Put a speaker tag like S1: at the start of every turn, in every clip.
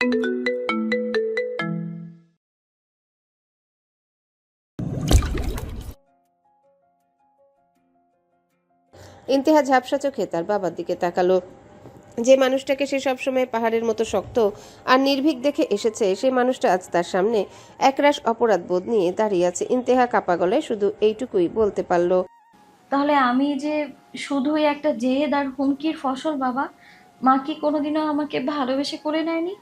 S1: ইন্তেহা ঝাপসা চোখে তার বাবার দিকে তাকালো। যে মানুষটাকে সে সবসময় পাহাড়ের মতো শক্ত আর নির্ভীক দেখে এসেছে, সেই মানুষটা আজ তার সামনে একরাশ অপরাধ বোধ নিয়ে দাঁড়িয়ে আছে। ইন্তেহা কাপা গলায় শুধু এইটুকুই বলতে পারল,
S2: তাহলে আমি যে শুধুই একটা জেদ আর হুমকির ফসল বাবা? মা কি কোনোদিনও আমাকে ভালোবেসে করে নেয়নি?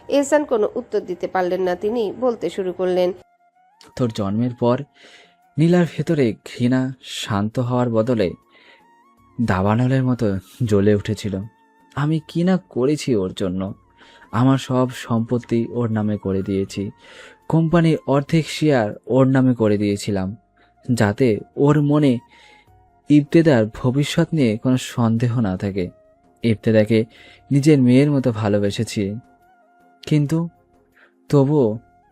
S1: এহসান কোনো উত্তর দিতে পারলেন না। তিনি বলতে শুরু করলেন,
S3: তোর জন্মের পর নীলার ভেতরে ঘৃণা শান্ত হওয়ার বদলে দাবানলের মতো জ্বলে উঠেছিল। আমি কি না করেছি ওর জন্য। আমার সব সম্পত্তি ওর নামে করে দিয়েছি, কোম্পানির অর্ধেক শেয়ার ওর নামে করে দিয়েছিলাম, যাতে ওর মনে ইবতেদার ভবিষ্যৎ নিয়ে কোনো সন্দেহ না থাকে। ইবতেদাকে নিজের মেয়ের মতো ভালোবেসেছি, কিন্তু তবুও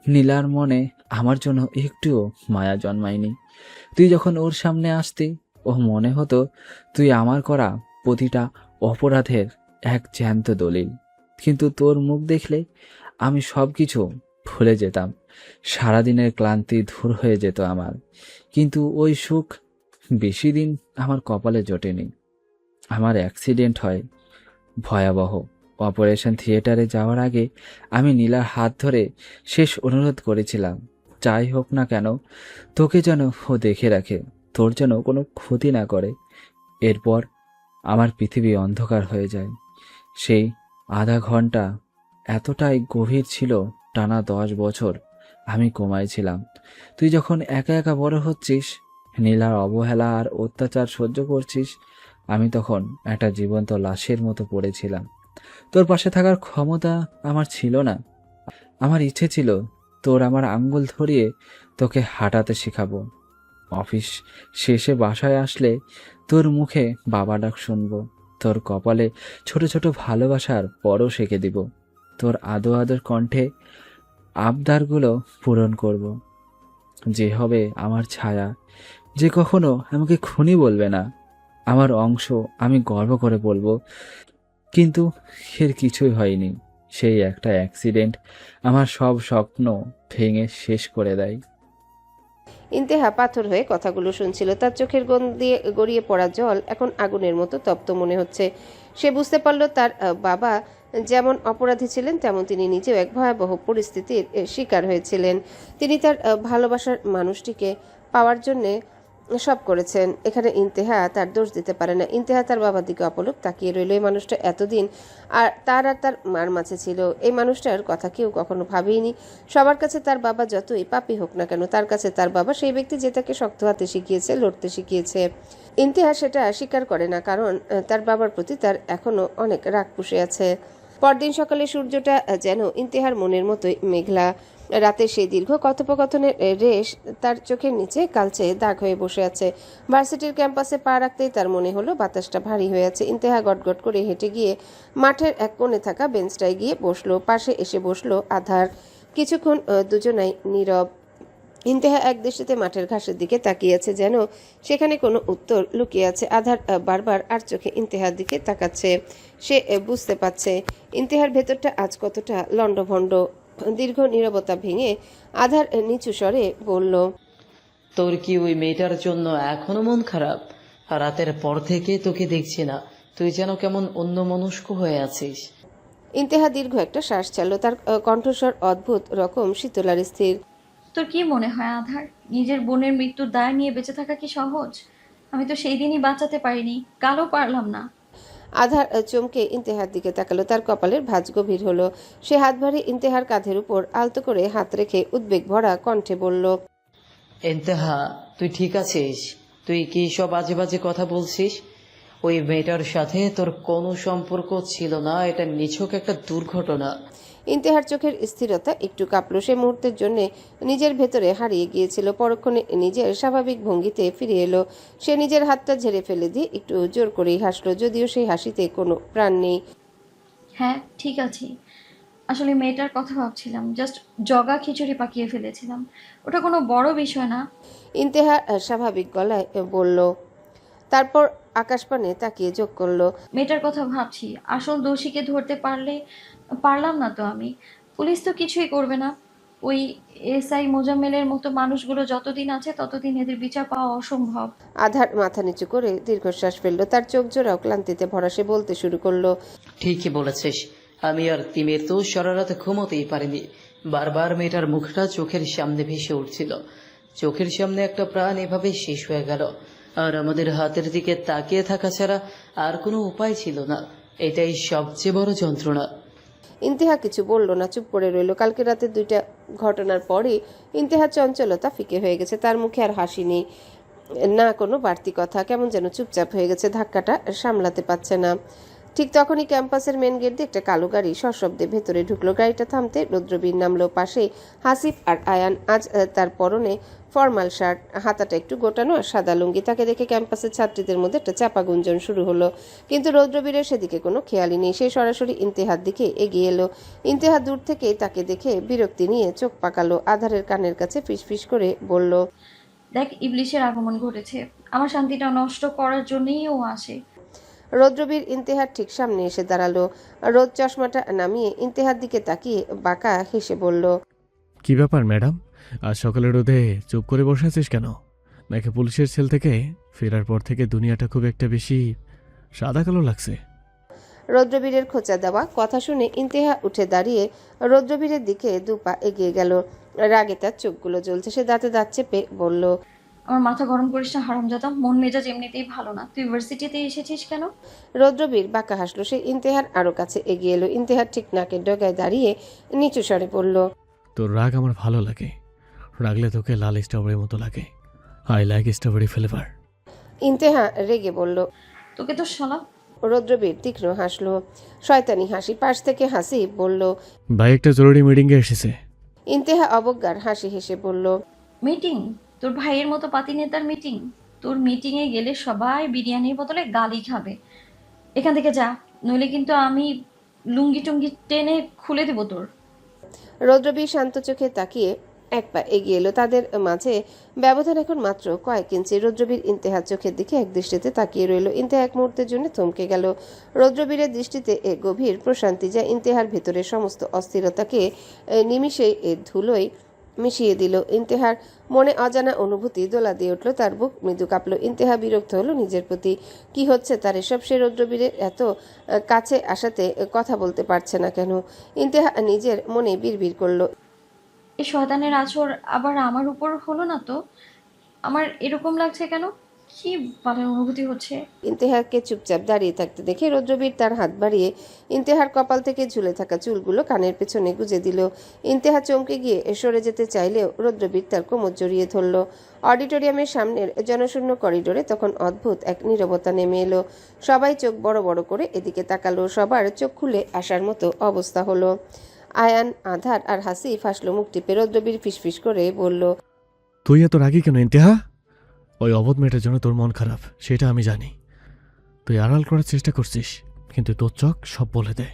S3: নীলার মনে আমার জন্য একটুও মায়া জন্মায়নি। তুই যখন ওর সামনে আসতি, ও মনে হতো তুই আমার করা প্রতিটা অপরাধের এক জ্যান্ত দলিল। কিন্তু তোর মুখ দেখলে আমি সব কিছু ভুলে যেতাম, সারাদিনের ক্লান্তি দূর হয়ে যেত আমার। কিন্তু ওই সুখ বেশি দিন আমার কপালে জোটেনি। আমার অ্যাক্সিডেন্ট হয় ভয়াবহ। অপারেশন থিয়েটারে যাওয়ার আগে আমি নীলার হাত ধরে শেষ অনুরোধ করেছিলাম, যাই হোক না কেন তোকে যেন ও দেখে রাখে, তোর যেন কোনো ক্ষতি না করে। এরপর আমার পৃথিবী অন্ধকার হয়ে যায়। সেই আধা ঘন্টা এতটাই গভীর ছিল, টানা 10 বছর আমি কোমায় ছিলাম। তুই যখন একা একা বড় হচ্ছিস, নীলার অবহেলা আর অত্যাচার সহ্য করছিস, আমি তখন একটা জীবন্ত লাশের মতো পড়েছিলাম। তোর পাশে থাকার ক্ষমতা আমার ছিল না। আমার ইচ্ছে ছিল তোর আমার আঙ্গুল ধরিয়ে তোকে হাঁটাতে শেখাবো। অফিস শেষে বাসায় আসলে তোর মুখে বাবা ডাক শুনবো, তোর কপালে ছোট ছোট ভালোবাসার পরশ এঁকে দিব, তোর আদো আদর কণ্ঠে আবদারগুলো পূরণ করব। যে হবে আমার ছায়া, যে কখনো আমাকে খুনি বলবে না, আমার অংশ আমি গর্ব করে বলবো। কিন্তু এর কিছুই হয়নি। সেই একটা অ্যাক্সিডেন্ট আমার সব স্বপ্ন ভেঙে শেষ করে দেয়।
S1: ইন্তেহা পাথর হয়ে কথাগুলো শুনছিল। তার চোখের কোণ দিয়ে গড়িয়ে পড়া জল এখন আগুনের মতো তপ্ত মনে হচ্ছে। সে বুঝতে পারল তার বাবা যেমন অপরাধী ছিলেন, তেমন তিনি নিজেও এক ভয়াবহ পরিস্থিতির শিকার হয়েছিলেন। তিনি তার ভালোবাসার মানুষটিকে পাওয়ার জন্যে সব করেছেন। এখানে ইন্তেহা তার দোষ দিতে পারে না। ইন্তেহা তার বাবার দিকে অপলক তাকিয়ে রইল। এই মানুষটা এতদিন আর তার মার মাঝে ছিল। এই মানুষটার কথা কেউ কখনো ভাবেইনি। সবার কাছে তার বাবা যতই পাপী হোক না কেন, তার কাছে তার বাবা সেই ব্যক্তি যে তাকে শক্ত হাতে শিখিয়েছে, লড়তে শিখিয়েছে। ইন্তেহা সেটা স্বীকার করে না, কারণ তার বাবার প্রতি তার এখনো অনেক রাগ পুষে আছে। পরদিন সকালে সূর্যটা যেন ইন্তেহার মনের মতোই মেঘলা। রাতে সেই দীর্ঘ কথোপকথনের রেশ তার চোখের নিচে কালচে দাগ হয়ে বসে আছে। ভার্সিটির ক্যাম্পাসে পা রাখতেই তার মনে হলো বাতাসটা ভারী হয়ে আছে। ইন্তেহা গটগট করে হেঁটে গিয়ে মাঠের এক কোণে থাকা বেঞ্চটায় গিয়ে বসলো। পাশে এসে বসলো আধার। কিছুক্ষণ দুজনাই নীরব। ইন্তেহা এক দৃষ্টিতে মাঠের ঘাসের দিকে তাকিয়ে আছে, যেন সেখানে কোনো উত্তর লুকিয়ে আছে। আধার বারবার আর চোখে ইন্তেহার দিকে তাকাচ্ছে। সে বুঝতে পারছে ইন্তেহার ভেতরটা আজ কতটা লণ্ডভণ্ড। দীর্ঘ নীরবতা ভেঙে আধার নিচু স্বরে বলল,
S4: তোর কি ওই মেয়েটার জন্য এখনো মন খারাপ? রাতের পর থেকে তোকে দেখছি না, তুই যেন কেমন অন্যমনস্ক হয়ে আছিস।
S1: ইন্তেহা দীর্ঘ একটা শ্বাস ছাড়ল। তার কণ্ঠস্বর অদ্ভুত রকম শীতল আর স্থির।
S2: তোর কি মনে হয় আধার, নিজের বোনের মৃত্যুর দায় নিয়ে বেঁচে থাকা কি সহজ? আমি তো সেই দিনই বাঁচাতে পারিনি, কালও পারলাম না।
S1: আধার চমকে ইন্তেহার দিকে তাকালো। তার কপালের ভাঁজ গভীর হলো। সে হাত ভারী ইন্তেহার কাঁধের উপর আলতো করে হাত রেখে উদ্বেগ ভরা কণ্ঠে বলল,
S4: এন্তেহা, তুই ঠিক আছিস? তুই কি সব বাজে বাজে কথা বলছিস? ওই মেয়েটার সাথে তোর কোনো সম্পর্ক ছিল না, এটা নিছক একটা দুর্ঘটনা।
S1: ইন্তেহার চোখের স্থিরতা একটু কাঁপল। সে মুহূর্তের জন্য নিজের ভেতরে হারিয়ে গিয়েছিল। পরক্ষণে নিজের স্বাভাবিক ভঙ্গিতে ফিরে এলো। সে নিজের হাতটা ঝেড়ে ফেলে দিয়ে একটু জোর করেই হাসলো, যদিও সেই হাসিতে কোনো প্রাণ নেই।
S2: হ্যাঁ, ঠিক আছি। আসলে মেয়েটার কথা ভাবছিলাম, জাস্ট জগা খিচুড়ি পাকিয়ে ফেলেছিলাম। ওটা কোনো বড় বিষয় না।
S1: ইন্তেহা স্বাভাবিক গলায় বলল। তারপর আকাশপানে তাকিয়ে যোগ করলো,
S2: মেয়েটার কথা ভাবছি, আসল দোষীকে ধরতে পারলাম না তো আমি। পুলিশ তো কিছুই করবে না। ওই এসআই মোজাম্মেলের মতো মানুষগুলো যতদিন আছে ততদিন এদের বিচার পাওয়া অসম্ভব।
S1: আধার মাথা নিচু করে দীর্ঘশ্বাস ফেললো। তার চোখ জোড়াও ক্লান্তিতে ভরা। সে বলতে শুরু করলো,
S4: ঠিকই বলেছিস। আমি আর তিমির তো সারা রাত ঘুমোতেই পারিনি। বারবার মেয়েটার মুখটা চোখের সামনে ভেসে উঠছিল। চোখের সামনে একটা প্রাণ এভাবে শেষ হয়ে গেল, আর আমাদের হাতের দিকে তাকিয়ে থাকা ছাড়া আর কোনো উপায় ছিল না। এটাই সবচেয়ে বড় যন্ত্রণা।
S1: ইন্তেহা কিছু বলল না, চুপ করে রইল। কালকে রাতে 2টা ঘটনার পরই ইন্তেহার চঞ্চলতা ফিকে হয়ে গেছে। তার মুখে আর হাসি নেই, না কোনো বাড়তি কথা। কেমন যেন চুপচাপ হয়ে গেছে, ধাক্কাটা সামলাতে পারছে না। ঠিক তখনই ক্যাম্পাসের মেন গেট দিয়ে একটা কালো গাড়ি সশব্দে ভেতরে ঢুকলো। গাড়িটা থামতে রুদ্রবীর নামলো। পাশে হাসিফ আর আয়ান। আজ তার পরনে ফর্মাল শার্ট, হাতাটা একটু গোটানো আর সাদা লুঙ্গি। তাকে দেখে ক্যাম্পাসের ছাত্রীদের মধ্যে একটা চাপা গুঞ্জন শুরু হলো, কিন্তু রৌদ্রবীরের সেদিকে কোনো খেয়ালই নেই। সে সরাসরি ইন্তেহার দিকে এগিয়ে এলো। ইন্তেহা দূর থেকেই তাকে দেখে বিরক্তি নিয়ে চোখ পাকালো। আধারের কানের কাছে ফিসফিস করে বলল,
S2: দেখ, ইবলিশের আগমন ঘটেছে। আমার শান্তিটা নষ্ট করার জন্যই ও আসে।
S1: রৌদ্রবীর ইন্তেহার ঠিক সামনে এসে দাঁড়ালো। রোদ চশমাটা নামিয়ে ইন্তেহার দিকে তাকিয়ে বাঁকা হেসে বলল,
S5: কি ব্যাপার ম্যাডাম, আজ সকালে রোদে চুপ করে বসে আছিস কেন? নাকি পুলিশের সেল থেকে ফেরার পর থেকে দুনিয়াটা খুব একটা বেশি সাদা কালো লাগছে?
S1: রৌদ্রবীরের খোঁচা দেওয়া কথা শুনে ইন্তেহা উঠে দাঁড়িয়ে রৌদ্রবীরের দিকে 2 পা এগিয়ে গেল। রাগে তার চোখগুলো জ্বলছে। সে দাঁতে দাঁত চেপে বলল,
S2: আমার মাথা গরম করিস না হারামজাদা। মন মেজাজ এমনিতেই ভালো না। তুই ইউনিভার্সিটিতে এসেছিস কেন?
S1: রৌদ্রবীর বাঁকা হাসলো। সে ইন্তেহার আরো কাছে এগিয়ে এলো। ইন্তেহার ঠিক নাকের ডগায় দাঁড়িয়ে নিচু স্বরে পড়ল,
S5: তোর রাগ আমার ভালো লাগে। রাগলে তোকে লাল স্ট্রবেরির মতো লাগে। I like strawberry flavour.
S1: Inteha রেগে বলল।
S2: তোকে তো শালা।
S1: রৌদ্রবীর তীক্ষ্ণ হাসলো, শয়তানি হাসি। পাশ থেকে হাসি বলল,
S5: ভাই একটা জরুরি মিটিংয়ে এসেছে।
S1: ইন্তেহা অবজ্ঞার হাসি হেসে বলল,
S2: মিটিং? তোর ভাইয়ের মতো পাতি নেতার মিটিং? তোর মিটিংয়ে গেলে সবাই বিরিয়ানির বদলে গালি খাবে। এখান থেকে যা, নইলে কিন্তু আমি লুঙ্গি টুঙ্গি টেনে খুলে দেবো তোর।
S1: রৌদ্রবীর শান্ত চোখে তাকিয়ে 1 পা এগিয়ে এলো। তাদের মাঝে ব্যবধান এখন মাত্র কয়েক ইঞ্চি। রৌদ্রবীর ইন্তেহার চোখের দিকে এক দৃষ্টিতে তাকিয়ে রইল। ইন্তেহা এক মুহূর্তের জন্য থমকে গেল। রৌদ্রবীরের দৃষ্টিতে গভীর প্রশান্তি, যা ইন্তেহার ভেতরের সমস্ত অস্থিরতাকে নিমিষেই ধুলোয় মিশিয়ে দিল। ইন্তেহার মনে অজানা অনুভূতি দোলা দিয়ে উঠল। তার বুক মৃদু কাঁপল। ইন্তেহা বিরক্ত হলো নিজের প্রতি। কি হচ্ছে তার এসব? সে রৌদ্রবীরের এত কাছে আসাতে কথা বলতে পারছে না কেন? ইন্তেহা নিজের মনে বিড়বিড় করলো,
S2: এই শয়তানের আছর আবার আমার উপর হলো না তো? আমার এরকম লাগছে কেন? কি বালের অনুভূতি হচ্ছে?
S1: ইন্তেহাকে চুপচাপ দাঁড়িয়ে থাকতে দেখে রৌদ্রবীর তার হাত বাড়িয়ে ইন্তেহার কপাল থেকে ঝুলে থাকা চুলগুলো কানের পেছনে গুজে দিল। ইন্তেহা চমকে গিয়ে সরে যেতে চাইলেও রৌদ্রবীর তার কোমর জড়িয়ে ধরল। অডিটোরিয়ামের সামনের জনশূন্য করিডোরে তখন অদ্ভুত এক নীরবতা নেমে এলো। সবাই চোখ বড় বড় করে এদিকে তাকালো। সবার চোখ খুলে আসার মতো অবস্থা হলো। আয়ান, আধার আর হাসিফ হাসলো মুখ টিপে। রৌদ্রবীর ফিসফিস করে বলল,
S5: তুই এত রাগি কেন ইন্তেহা? ওই অবধ মেয়েটার জন্য তোর মন খারাপ, সেটা আমি জানি। তুই আড়াল করার চেষ্টা করছিস, কিন্তু তোর চোখ সব বলে দেয়।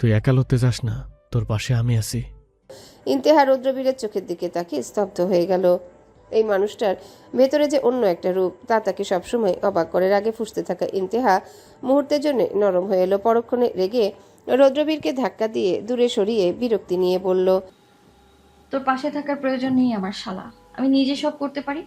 S5: তুই একা লড়তে যাস না, তোর পাশে আমি আছি।
S1: ইন্তেহা রৌদ্রবীরের চোখের দিকে তাকিয়ে স্তব্ধ হয়ে গেল। এই মানুষটার ভেতরে যে অন্য একটা রূপ, তা তাকে সবসময় অবাক করে। রাগে ফুঁসতে থাকা ইন্তেহা মুহূর্তের জন্য নরম হয়ে এলো। পরক্ষণে রেগে রৌদ্রবীরকে ধাক্কা দিয়ে দূরে সরিয়ে বিরক্তি নিয়ে বলল,
S2: তোর পাশে থাকার প্রয়োজন নেই আমার শালা। আমি নিজে সব করতে পারি।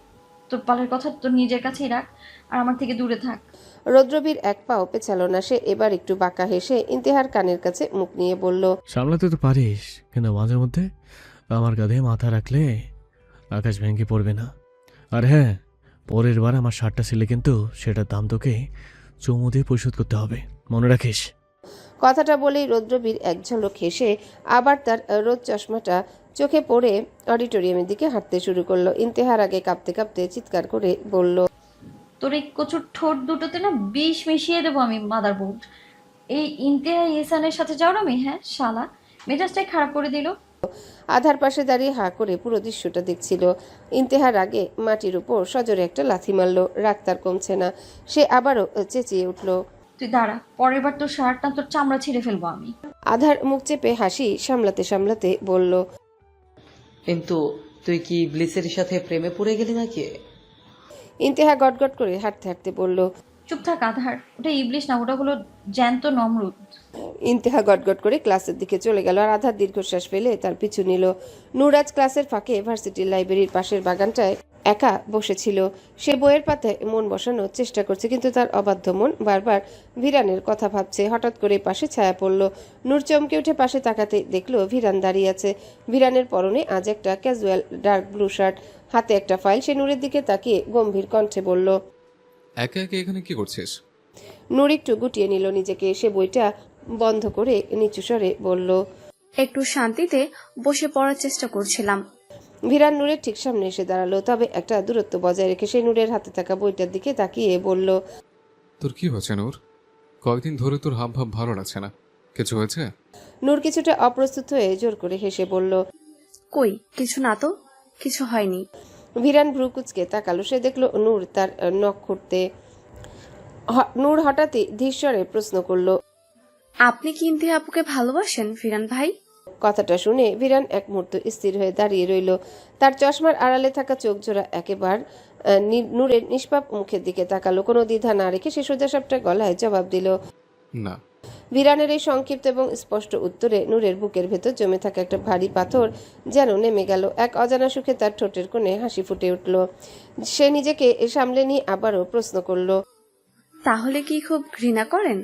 S2: তোর পালের কথা তোর নিজের কাছেই রাখ, আর আমার থেকে দূরে থাক।
S1: রৌদ্রবীর 1 পাও পেছালো না। সে এবার একটু বাঁকা হেসে ইন্তেহার কানের কাছে মুখ নিয়ে বলল,
S5: সামলাতে তো পারিস, কিন্তু মাঝে মধ্যে আমার কাঁধে মাথা রাখলে আকাশ ভেঙে পড়বে না। আর হ্যাঁ, পরের বার আমার শার্টটা ছিলে কিন্তু সেটার দাম তোকে চুমু দিয়ে পরিশোধ করতে হবে, মনে রাখিস।
S1: কথাটা বলেই রৌদ্রবীর এক ঝলক হেসে আবার তার রোদ চশমাটা চোখে পড়ে অডিটোরিয়ামের দিকে হাঁটতে শুরু করলো। ইন্তেহার আগে কাঁপতে কাঁপতে চিৎকার করে বলল,
S2: তোর এই কচুর ঠোঁট দুটোতে না বিষ মিশিয়ে দেবো আমি, মাদার বোর্ড। এই ইন্তেহা ইহসানের সাথে যাও আমি, হ্যাঁ শালা, মেজাজটাই খারাপ করে দিল।
S1: আধার পাশে দাঁড়িয়ে হাঁ করে পুরো দৃশ্যটা দেখছিল। ইন্তেহার আগে মাটির উপর সজোরে একটা লাথি মারল। রাগ তার কমছে না। সে আবারও চেঁচিয়ে উঠল,
S2: তুই দাঁড়া, পরের বার তোর শার্টটা তোর চামড়া ছিঁড়ে ফেলবো আমি।
S1: আধার মুখ চেপে হাসি সামলাতে সামলাতে বলল,
S4: কিন্তু তুই কি ইবলিসের সাথে প্রেমে পড়ে গেলি নাকি?
S1: ইন্তেহা গটগট করে হাঁটতে হাঁটতে বলল।
S2: চুপ থাক আধার, ওটা ইবলিশ না, ওটা হলো জ্যান্ত নমরুদ।
S1: ইন্তেহা গটগট করে ক্লাসের দিকে চলে গেল আর আধার দীর্ঘশ্বাস ফেলে তার পিছু নিল। নূর আজ ক্লাসের ফাঁকে ভার্সিটির লাইব্রেরির পাশের বাগানটায় একা বসেছিল। সে বইয়ের পাতায় মন বসানোর চেষ্টা করছে, কিন্তু তার অবাধ্য মন বারবার ভিরানের কথা ভাবছে। হঠাৎ করে পাশে ছায়া পড়ল। নূর চমকে উঠে পাশে তাকাতে দেখলো ভিরান দাঁড়িয়ে আছে। ভিরানের পরনে আজ একটা ক্যাজুয়াল ডার্ক ব্লু শার্ট, হাতে একটা ফাইল। সে নূরের দিকে তাকিয়ে গম্ভীর কণ্ঠে বলল।
S6: একা একা এখানে কি করছিস?
S1: নূর একটু গুটিয়ে নিল নিজেকে। সে বইটা বন্ধ করে নিচু স্বরে বলল।
S7: একটু শান্তিতে বসে পড়ার চেষ্টা করছিলাম।
S1: ভিরান নূরের ঠিক সামনে এসে দাঁড়ালো, তবে একটা দূরত্ব বজায় রেখে সে নূরের হাতে থাকা বইটার দিকে তাকিয়ে বলল।
S6: তোর কি হয়েছে নূর? কয়েকদিন ধরে তোর হাব ভাব ভালো লাগছে না, কিছু হয়েছে?
S1: নূর কিছুটা অপ্রস্তুত হয়ে জোর করে হেসে বলল।
S7: কই কিছু না তো, কিছু হয়নি।
S1: ভিরান ভ্রু কুচকে তাকালো। সে দেখলো নূর তার নখ খুঁড়তে। নূর হঠাৎই ধীরস্বরে প্রশ্ন করলো।
S7: আপনি কি ইন্তেহা আপুকে ভালোবাসেন ফিরান ভাই?
S1: কথাটা শুনে ভিরান এক মুহূর্ত স্থির হয়ে দাঁড়িয়ে রইল। তার চশমার আড়ালে থাকা চোখ জোড়া একেবারে নূরের নিষ্পাপ মুখের দিকে তাকালো। কোনো দ্বিধা না রেখে সে সোজাসাপটা গলায় জবাব দিল।
S6: না।
S1: ভিরানের এই সংক্ষিপ্ত এবং স্পষ্ট উত্তরে নূরের বুকের ভেতর জমে থাকা একটা ভারী পাথর যেন নেমে গেল। এক অজানা সুখে তার ঠোঁটের কোণে হাসি ফুটে উঠল। সে নিজেকে সামলে নিয়ে আবারও প্রশ্ন করল।
S7: তাহলে কি খুব ঘৃণা করেন?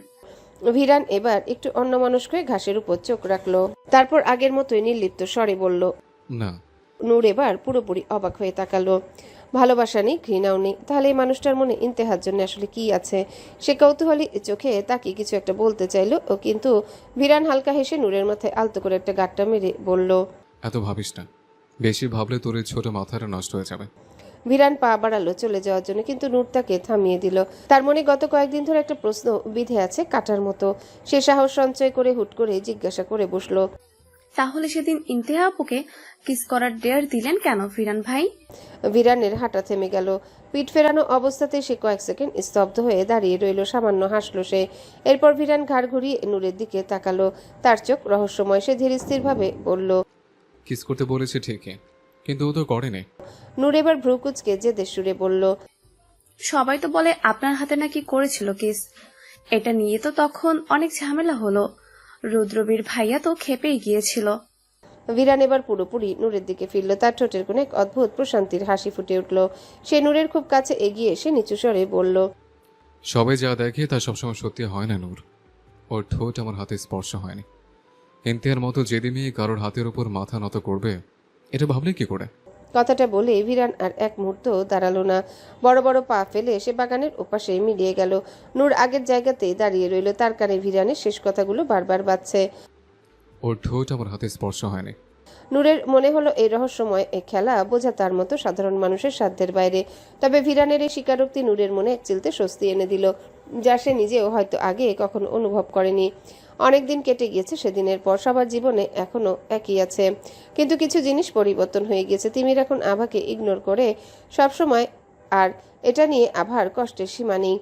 S1: ভিরান এবার একটু অন্যমনস্ক হয়ে ঘাসের উপর চোখ রাখলো। তারপর আগের মতোই নির্লিপ্ত স্বরে বলল।
S6: না।
S1: নূর এবার পুরোপুরি অবাক হয়ে তাকালো। ভালোবাসা নেই, ঘৃণাও নেই, তাহলে এই মানুষটার মনে ইন্তেহার জন্য আসলে কি আছে? সে কৌতূহলী চোখে তাকে কিছু একটা বলতে চাইলো, কিন্তু ভিরান হালকা হেসে নূরের মাথায় আলতো করে একটা গাঁটটা মেরে বলল।
S6: এত ভাবিস না, বেশি ভাবলে তোর এই ছোট মাথাটা নষ্ট হয়ে যাবে।
S1: ভিরান পা বাড়ালো চলে যাওয়ার জন্য, কিন্তু নূর তাকে থামিয়ে দিল। তার মনে গত কয়েকদিন ধরে একটা প্রশ্ন বিধে আছে কাটার মতো। সে সাহস সঞ্চয় করে হুট করে জিজ্ঞাসা করে বসলো।
S7: তাহলে সেদিন ইন্তেহা আপুকে কিস করার ডেয়ার দিলেন কেন ফিরান ভাই?
S1: ভিরানের হাঁটা থেমে গেল। পিঠ ফেরানো অবস্থাতে সে কয়েক সেকেন্ড স্তব্ধ হয়ে দাঁড়িয়ে রইল। সামান্য হাসলো সে। এরপর ভিরান ঘাড় ঘুরিয়ে নূরের দিকে তাকালো। তার চোখ রহস্যময়। সে ধীর স্থির ভাবে বলল।
S6: কিস করতে বলেছে ঠিকই, কিন্তু ও তো করেনি।
S1: নূর এবার ভ্রু কুচকে জেদের সুরে বলল।
S7: সবাই তো বলে আপনার হাতে নাকি করেছিল কিস। এটা নিয়ে তো তখন অনেক ঝামেলা হলো। রুদ্রবীর ভাইয়া তো খেপেই গিয়েছিল।
S1: ভিরান এবার পুরোপুরি নূরের দিকে ফিরল। তার ঠোঁটের কোণে এক অদ্ভুত প্রশান্তির হাসি ফুটে উঠল। সে নূরের খুব কাছে এগিয়ে এসে নিচু স্বরে বলল।
S6: সবাই যা দেখে তা সবসময় সত্যি হয় না নূর। ওর ঠোঁট আমার হাতে স্পর্শ হয়নি। ইন্তেহার মতো যেদি মেয়ে কারোর হাতের উপর মাথা নত করবে, এটা ভাবলে কি করে?
S1: কথাটা বলে ভিরান আর এক মুহূর্ত দাঁড়ালো না। বড় বড় পা ফেলে সে বাগানের ওপাশে মিলিয়ে গেল। নূর আগের জায়গাতেই দাঁড়িয়ে রইল। তার কানে ভিরানের শেষ কথাগুলো বারবার বাজছে।
S6: ওর ঠোঁট আমার হাতে স্পর্শ হয়নি।
S1: নূরের মনে হলো এই রহস্যময় এই খেলা বোঝা তার মতো সাধারণ মানুষের সাধ্যের বাইরে। তবে ভিরানের এই স্বীকারোক্তি নূরের মনে এক চিলতে স্বস্তি এনে দিল, যা সে নিজেও হয়তো আগে কখনো অনুভব করেনি। অনেকদিন কেটে গিয়েছে সেদিনের পর। সবার জীবনে এখনো একই আছে, কিন্তু কিছু জিনিস পরিবর্তন হয়ে গিয়েছে। তিমির এখন আভাকে ইগনোর করে সবসময়, আর এটা নিয়ে আভার কষ্টের সীমা নেই।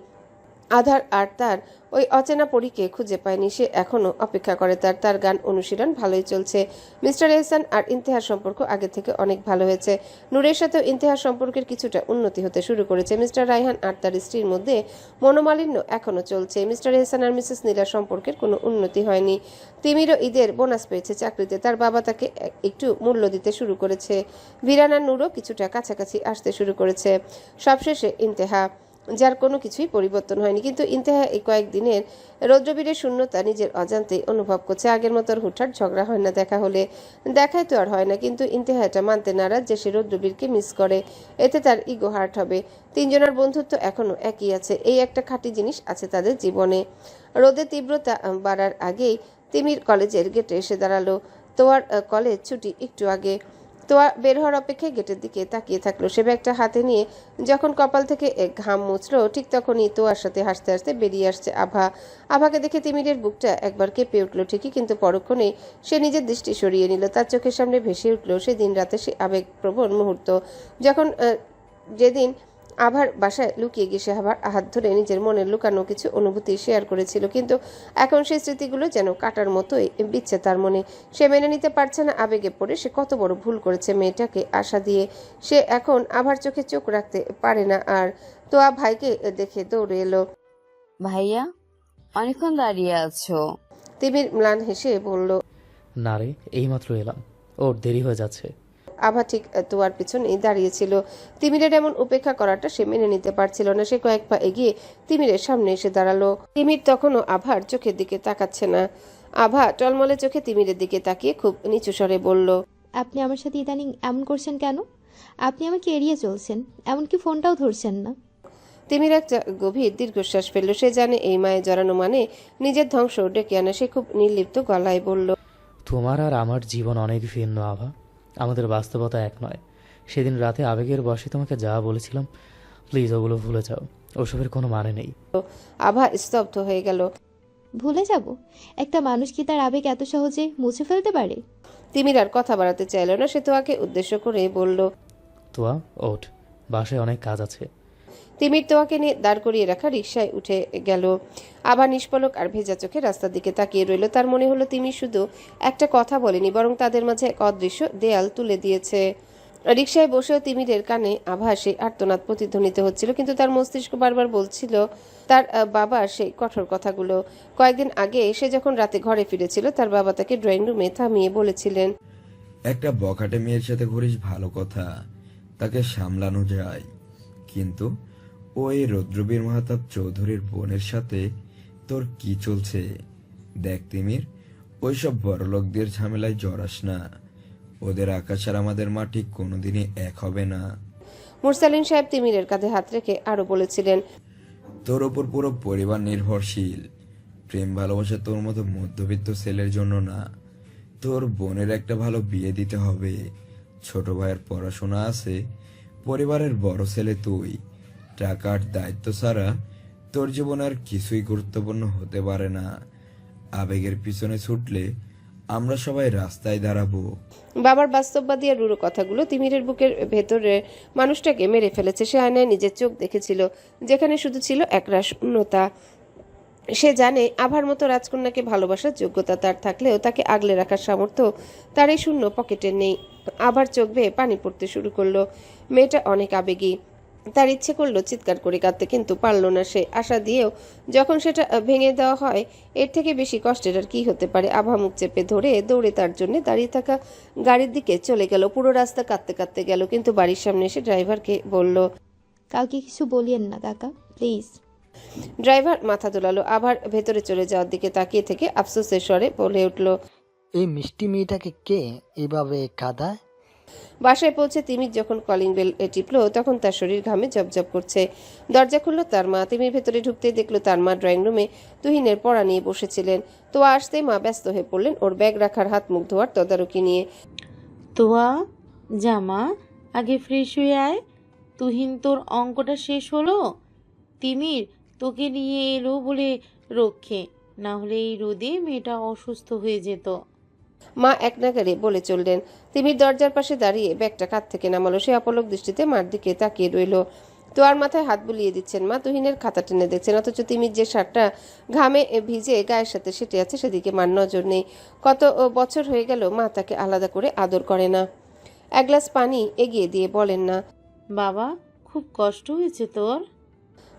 S1: আধার আর তার ওই অচেনা পরীকে খুঁজে পায়নি। সে এখনো অপেক্ষা করে তার গান অনুশীলন ভালোই চলছে। মিস্টার এহসান আর ইন্তেহার সম্পর্ক আগে থেকে অনেক ভালো হয়েছে। নূরের সাথেও ইন্তেহার সম্পর্কের কিছুটা উন্নতি হতে শুরু করেছে। মিস্টার রায়হান আর তার স্ত্রীর মধ্যে মনোমালিন্য এখনো চলছে। মিস্টার এহসান আর মিসেস নীলার সম্পর্কের কোনো উন্নতি হয়নি। তিমিরও ঈদের বোনাস পেয়েছে চাকরিতে। তার বাবা তাকে একটু মূল্য দিতে শুরু করেছে। ভিরান আর নূরও কিছুটা কাছাকাছি আসতে শুরু করেছে। সবশেষে ইন্তেহা, যার কোনো কিছুই পরিবর্তন হয়নি। কিন্তু ইন্তেহা এই কয়েকদিনের রৌদ্রবীরের শূন্যতা নিজের অজান্তেই অনুভব করছে। আগের মতো হুটহাট ঝগড়া হয় না, দেখা হলে দেখায় তো আর হয় না। কিন্তু ইন্তেহা এটা মানতে নারাজ যে সে রৌদ্রবীরকে মিস করে। এতে তার ইগো হার্ট হবে। তিনজনের বন্ধুত্ব এখনো একই আছে। এই একটা খাঁটি জিনিস আছে তাদের জীবনে। রোদের তীব্রতা বাড়ার আগেই তিমির কলেজের গেটে এসে দাঁড়ালো। তোয়ার কলেজ ছুটি একটু আগে। তোয়া বের হওয়ার অপেক্ষায় গেটের দিকে তাকিয়ে থাকলো। সে ব্যাগটা হাতে নিয়ে যখন কপাল থেকে ঘাম মুছলো, ঠিক তখনই তোয়ার সাথে হাসতে হাসতে বেরিয়ে আসছে আভা। আভাকে দেখে তিমিরের বুকটা একবার কেঁপে উঠলো ঠিকই, কিন্তু পরক্ষণে সে নিজের দৃষ্টি সরিয়ে নিল। তার চোখের সামনে ভেসে উঠলো সেদিন রাতে সে আবেগপ্রবণ মুহূর্ত, যেদিন আভার বাসায় লুকিয়ে গিয়ে সে আবার হাত ধরে নিজের মনের লুকানো কিছু অনুভূতি শেয়ার করেছিল, কিন্তু এখন সেই স্মৃতিগুলো যেন কাটার মতোই বিচ্ছে তার মনে। সে মেনে নিতে পারছে না আবেগে পড়ে সে কত বড় ভুল করেছে মেয়েটাকে আশা দিয়ে। সে এখন আভার চোখে চোখ রাখতে পারে না আর। তোয়া ভাইকে দেখে দৌড়ে এলো।
S8: ভাইয়া, অনেকক্ষণ দাঁড়িয়ে আছো?
S1: তিমির ম্লান হেসে বলল।
S9: না রে, এইমাত্র এলাম, ওর দেরি হয়ে যাচ্ছে।
S1: আভা ঠিক তোয়ার পিছনেই দাঁড়িয়েছিল। তিমিরের এমন উপেক্ষা করাটা সে মেনে নিতে পারছিল না। সে কয়েক পা এগিয়ে তিমিরের সামনে এসে দাঁড়ালো। তিমির তখনও আভার চোখের দিকে তাকাচ্ছে না। আভা টলমলে চোখে তিমিরের দিকে তাকিয়ে খুব নিচু স্বরে বলল।
S10: আপনি আমার সাথে ইদানিং এমন করছেন কেন? আপনি আমাকে এড়িয়ে চলছেন, এমনকি ফোনটাও ধরছেন না।
S1: তিমির একটা গভীর দীর্ঘশ্বাস ফেলল। সে জানে এই মায়ে জড়ানো মানে নিজের ধ্বংস ডেকে আনা। সে খুব নির্লিপ্ত গলায় বলল।
S9: তোমার আর আমার জীবন অনেক ভিন্ন আভা, আমাদের বাস্তবতা এক নয়। সেদিন রাতে আবেগের বশে তোমাকে যা বলেছিলাম, প্লিজ ওগুলো ভুলে যাও, ওসবের কোনো মানে নেই।
S1: আভা স্তব্ধ হয়ে গেল।
S10: ভুলে যাব? একটা মানুষ কি তার আবেগ এত সহজে মুছে ফেলতে পারে?
S1: তিমির আর কথা বাড়াতে চাইল না। সে তোয়াকে উদ্দেশ্য করে বলল।
S9: তোয়া, ওঠ, বাসায় অনেক কাজ আছে।
S1: তিমির তোয়াকে নিয়ে দাঁড় করিয়ে রাখা রিকশায় উঠে গেল। আবার নিষ্পলক আর ভেজা চোখে রাস্তার দিকে তাকিয়ে রইল। তার মনে হলো তিমি শুধু একটা কথা বলেনি, বরং তাদের মাঝে এক অদৃশ্য দেয়াল তুলে দিয়েছে। রিকশায় বসেও তিমিরের কানে আভা সেই আর্তনাদ প্রতিধ্বনিত হচ্ছিল, কিন্তু তার মস্তিষ্ক বারবার বলছিল তার বাবার সেই কঠোর কথাগুলো। কয়েকদিন আগে সে যখন রাতে ঘরে ফিরেছিল, তার বাবা তাকে ড্রয়িং রুমে থামিয়ে বলেছিলেন।
S11: একটা বখাটে মেয়ের সাথে করিস ভালো কথা, তাকে সামলানো যায়, কিন্তু ওই রুদ্রবীর মাহতাব চৌধুরীর বোনের সাথে তোর কি চলছে? দেখ তিমির, ওইসব বড়লোকদের ঝামেলায় জড়াস না। ওদের আকাশ আর আমাদের মাটি কোনোদিনই এক হবে না।
S1: মুরসালিন সাহেব তিমিরের কাঁধে হাত রেখে আরো বলেছিলেন।
S11: তোর ওপর পুরো পরিবার নির্ভরশীল। প্রেম ভালোবাসা তোর মতো মধ্যবিত্ত ছেলের জন্য না। তোর বোনের একটা ভালো বিয়ে দিতে হবে। ছোট ভাইয়ের পড়াশোনা আছে, পরিবারের বড় ছেলে তুই। টাকার দায়িত্ব ছাড়া তোর জীবন আর কিছুই গুরুত্বপূর্ণ হতে পারে না। আবেগের পিছনে ছুটলে আমরা সবাই রাস্তায় দাঁড়াবো।
S1: বাবার বাস্তববাদী আর রূঢ় কথাগুলো তিমিরের বুকের ভেতরে মানুষটাকে মেরে ফেলেছে। সে আয়নায় নিজের চোখ দেখেছিল, যেখানে শুধু ছিল একরাশ শূন্যতা। সে জানে আভার মতো রাজকন্যাকে ভালোবাসার যোগ্যতা তার থাকলেও তাকে আগলে রাখার সামর্থ্য তার এই শূন্য পকেটে নেই। আভার চোখ বেয়ে পানি পড়তে শুরু করলো। মেয়েটা অনেক আবেগী। তার ইচ্ছে করলো চিৎকার করে কাঁদতে, কিন্তু পারল না সে। আশা দিয়েও যখন সেটা ভেঙে দেওয়া হয়, এর থেকে বেশি কষ্টের আর কি হতে পারে। আভা মুখ চেপে ধরে দৌড়ে তার জন্য দাঁড়িয়ে থাকা গাড়ির দিকে চলে গেল। পুরো রাস্তা কাঁদতে কাঁদতে গেল, কিন্তু বাড়ির সামনে এসে ড্রাইভারকে বলল।
S10: কাউকে কিছু বলিয়েন না কাকা, প্লিজ।
S1: ড্রাইভার মাথা দোলালো। আভার ভেতরে চলে যাওয়ার দিকে তাকিয়ে থেকে আফসোসের স্বরে বলে উঠল।
S12: এই মিষ্টি মেয়েটাকে কে এভাবে কাঁদায়?
S1: বাসায় পৌঁছে তিমির যখন কলিং বেল টিপলো, তখন তার শরীর ঘামে জবজব করছে। দরজা খুলল তার মা। তিমির ভেতরে ঢুকতেই দেখলো তার মা ড্রয়িং রুমে তুহিনের পড়া নিয়ে বসেছিলেন। তো আসতেই মা ব্যস্ত হয়ে পড়লেন ওর ব্যাগ রাখার, হাত মুখ ধোয়ার তদারকি নিয়ে।
S13: তোয়া, জামা, আগে ফ্রেশ হয়ে আয়। তুহিন, তোর অঙ্কটা শেষ হলো? তিমির তোকে নিয়ে এলো বলে রক্ষে, না হলে এই রোদে মেয়েটা অসুস্থ হয়ে যেত।
S1: মা এক নাগারে বলে চললেন। তিমির দরজার পাশে দাঁড়িয়ে ব্যাগটা কাঁধ থেকে নামালো। সে অপলক দৃষ্টিতে মার দিকে তাকিয়ে রইল। তো আর মাথায় হাত বুলিয়ে দিচ্ছেন মা। তুহিনের খাতা টেনে দেখছেন, অথচ তিমির যে শার্টটা ঘামে ভিজে গায়ের সাথে সেটে আছে সেদিকে মার নজর নেই। কত বছর হয়ে গেল মা তাকে আলাদা করে আদর করে না। এক গ্লাস পানি এগিয়ে দিয়ে বলেন না।
S13: বাবা, খুব কষ্ট হয়েছে তোর?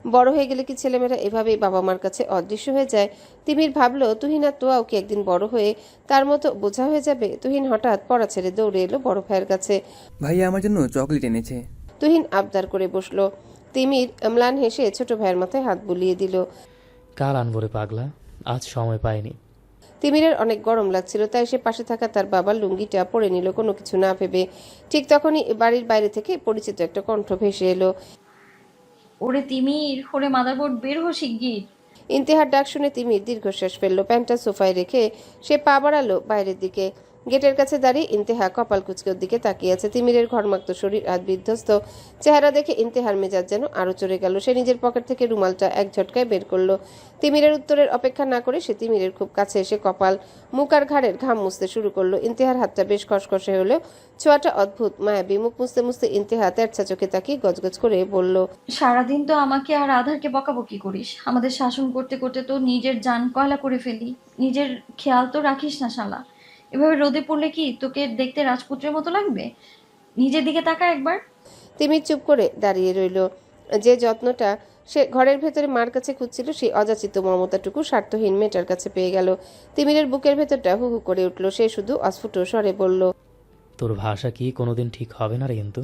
S1: বড় হয়ে গেলে কি ছেলেমেয়েরা এভাবেই বাবা মার কাছে অদৃশ্য হয়ে যায়? তিমির ভাবলো তুহিন আর তোয়াও কি একদিন বড় হয়ে তার মতো বোঝা হয়ে যাবে? তুহিন হঠাৎ পড়া ছেড়ে দৌড়ে এলো বড় ভাইয়ের কাছে।
S14: ভাইয়া আমার জন্য চকলেট এনেছে।
S1: তুহিন আবদার করে বসলো। তিমির ম্লান হেসে ছোট ভাইয়ের মাথায় হাত বুলিয়ে দিল।
S9: কাল আনবো রে পাগলা, আজ সময় পাইনি।
S1: তিমিরের অনেক গরম লাগছিল, তাই সে পাশে থাকা তার বাবার লুঙ্গিটা পরে নিল কোনো কিছু না ভেবে। ঠিক তখনই বাড়ির বাইরে থেকে পরিচিত একটা কণ্ঠ ভেসে এলো।
S2: ওরে তিমির, ওরে মাদারবোর্ড, বের হো শিগগির।
S1: ইন্তেহার ডাক শুনে তিমির দীর্ঘশ্বাস ফেললো। প্যান্টটা সোফায় রেখে সে পা বাড়ালো বাইরের দিকে। গেটের কাছে দাঁড়িয়ে ইন্তেহা কপাল কুচকের দিকে তাকিয়ে আছে। তিমিরের ঘর্মাক্ত শরীর আর বিধ্বস্ত চেহারা দেখে ইন্তেহার মেজাজ যেন আরো চড়ে গেল। সে নিজের পকেট থেকে রুমালটা এক ঝটকায় বের করলো। তিমিরের উত্তরের অপেক্ষা না করে সে তিমিরের খুব কাছে এসে কপাল, মুখ আর ঘাড়ের ঘাম মুছতে শুরু করলো। ইন্তেহার হাতটা বেশ খসখসে হলেও ছোঁয়াটা অদ্ভুত মায়াবী। মুখ মুছতে মুছতে ইন্তেহা তেরছা চোখে তাকিয়ে গজগজ করে বলল,
S2: সারাদিন তো আমাকে আর আধারকে বকাবকি করিস, আমাদের শাসন করতে করতে তো নিজের জান কয়লা করে ফেলি। নিজের খেয়াল তো রাখিস না শালা। এভাবে রোদে পড়লে কি তোকে দেখতে রাজপুত্রের মতো লাগবে? নিজের দিকে তাকা একবার।
S1: তিমির চুপ করে দাঁড়িয়ে রইল। যে যত্নটা সে ঘরের ভেতরে মার কাছে খুঁজছিল, সেই অযাচিত মমতাটুকু স্বার্থহীন মেয়েটার কাছে পেয়ে গেল। তিমিরের বুকের ভেতরটা হু হু করে উঠল। সে শুধু অস্ফুট স্বরে বলল,
S9: তোর ভাষা কি কোনোদিন ঠিক হবে না রে কিন্তু।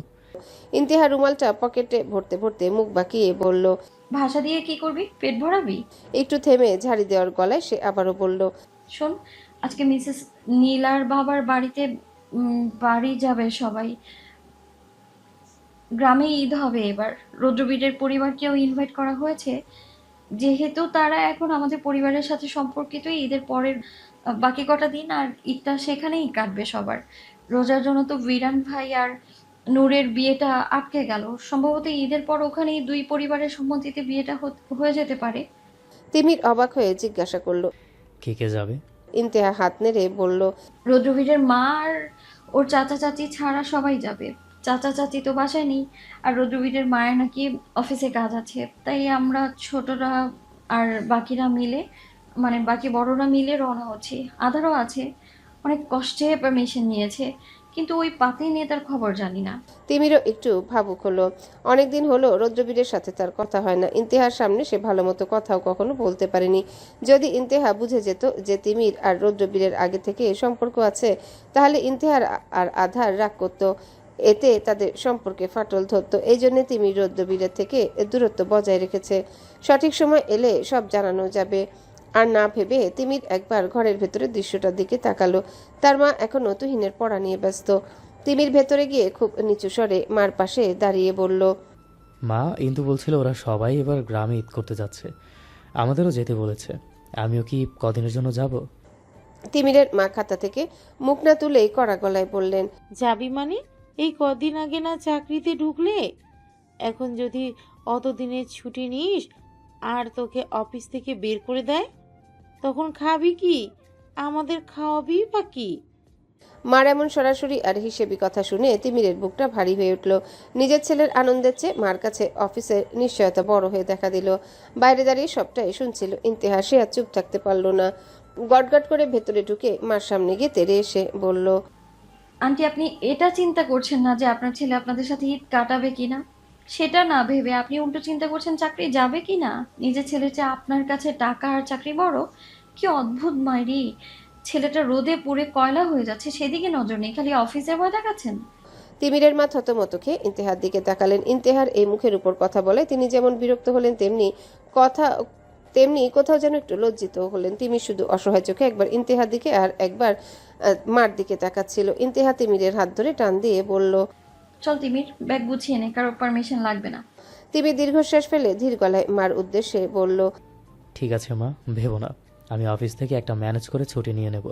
S1: ইন্তেহা রুমালটা পকেটে ভরতে ভরতে মুখ বাঁকিয়ে বলল,
S2: ভাষা দিয়ে কি করবি? পেট ভরাবি?
S1: একটু থেমে ঝাড়ি দেওয়ার গলায় সে আবারও বলল,
S2: শোন, আজকে মিসেস নীলার বাবার বাড়িতে বাড়ি যাবে সবাই। গ্রামে ঈদ হবে এবার। রৌদ্রবীরের পরিবারকেও ইনভাইট করা হয়েছে। যেহেতু তারা এখন আমাদের পরিবারের সাথে সম্পর্কিত, ঈদের পরের বাকি কটা দিন আর ঈদটা সেখানেই কাটবে সবার। রোজার জন্য তো বিরান ভাই আর নূরের বিয়েটা আটকে গেল। সম্ভবত ঈদের পর ওখানেই দুই পরিবারের সম্মতিতে বিয়েটা হয়ে যেতে পারে।
S1: তিমির অবাক হয়ে জিজ্ঞাসা করলো,
S9: কে কে যাবে?
S1: ইন্তেহা হাত নেড়ে বলল,
S2: রৌদ্রবীরের মা আর ওর চাচা চাচি ছাড়া সবাই যাবে। চাচা চাচি তো বাসায় নেই, আর রৌদ্রবীরের মায়ের নাকি অফিসে কাজ আছে। তাই আমরা ছোটরা আর বাকিরা মিলে, মানে বাকি বড়রা মিলে রওনা হচ্ছি। আধারও আছে, অনেক কষ্টে পারমিশন নিয়েছে, কিন্তু ওই পাতি নেতার খবর জানি না।
S1: তিমিরও একটু ভাবুক হলো। অনেকদিন হলো রৌদ্রবীরের সাথে তার কথা হয় না। ইন্তেহার সামনে সে ভালো মতো কথাও কখনো বলতে পারেনি। যদি ইন্তেহা বুঝে যেত যে তিমির আর রৌদ্রবীরের আগে থেকে সম্পর্ক আছে, তাহলে ইন্তেহার আর আধার রাগ করতো। এতে তাদের সম্পর্কে ফাটল ধরতো। এই জন্য তিমির রৌদ্রবীরের থেকে দূরত্ব বজায় রেখেছে। সঠিক সময় এলে সব জানানো যাবে। আর না ভেবে তিমির একবার ঘরের ভেতরে দৃশ্যটার দিকে তাকালো। তার মা এখনো তুহিনের পড়া নিয়ে ব্যস্ত। তিমির ভেতরে গিয়ে খুব নিচু স্বরে মার পাশে দাঁড়িয়ে বলল,
S9: মা ইন্দু বলছিল ওরা সবাই এবার গ্রামে ঈদ করতে যাচ্ছে, আমাদেরও যেতে বলেছে। আমিও কি কদিনের জন্য যাব?
S1: তিমিরের মা খাতা থেকে মুখ না তুলেই কড়া গলায় বললেন,
S13: যাবি মানে? এই কদিন আগে না চাকরিতে ঢুকলে? এখন যদি অতদিনের ছুটি নিস আর তোকে অফিস থেকে বের করে দেয়, তখন খাবি কি? আমাদের খাওয়াবি বা কি?
S1: মার এমন সরাসরি আর হিসেবি কথা শুনে তিমিরের বুকটা ভারী হয়ে উঠল। নিজের ছেলের আনন্দের চেয়ে মার কাছে অফিসের নিশ্চয়তা বড় হয়ে দেখা দিল। বাইরে দাঁড়িয়ে সবটাই শুনছিল ইন্তেহা। সে আর চুপ থাকতে পারল না। গটগট করে ভেতরে ঢুকে মার সামনে গিয়ে তেড়ে এসে বলল,
S2: আন্টি, আপনি এটা চিন্তা করছেন না যে আপনার ছেলে আপনাদের সাথে ঈদ কাটাবে কিনা? সেটা না ভেবে আপনি উল্টো চিন্তা করছেন চাকরি যাবে কিনা। নিজের ছেলের চেয়ে আপনার কাছে টাকা আর চাকরি বড়? কি অদ্ভুত মাইরি! ছেলেটা রোদে পুড়ে কয়লা হয়ে যাচ্ছে, সেদিকে নজর নেই, খালি অফিসের ভয় দেখাচ্ছেন।
S1: তিমিরের মা থতমত খেয়ে ইন্তেহার দিকে তাকালেন। ইন্তেহার এই মুখের উপর কথা বলে তিনি যেমন বিরক্ত হলেন, তেমনি কোথাও যেন একটু লজ্জিত হলেন। তিনি শুধু অসহায় চোখে একবার ইন্তেহার দিকে আর একবার মার দিকে তাকাচ্ছিল। ইন্তেহা তিমিরের হাত ধরে টান দিয়ে বলল,
S2: চল তিমির, ব্যাগ গুছিয়ে নে, কারোর পারমিশন লাগবে না।
S1: তিমির দীর্ঘশ্বাস ফেলে ধীর গলায় মার উদ্দেশ্যে বলল,
S9: ঠিক আছে মা, ভেবো না। আমি অফিস থেকে একটা ম্যানেজ করে ছুটি নিয়ে নেব।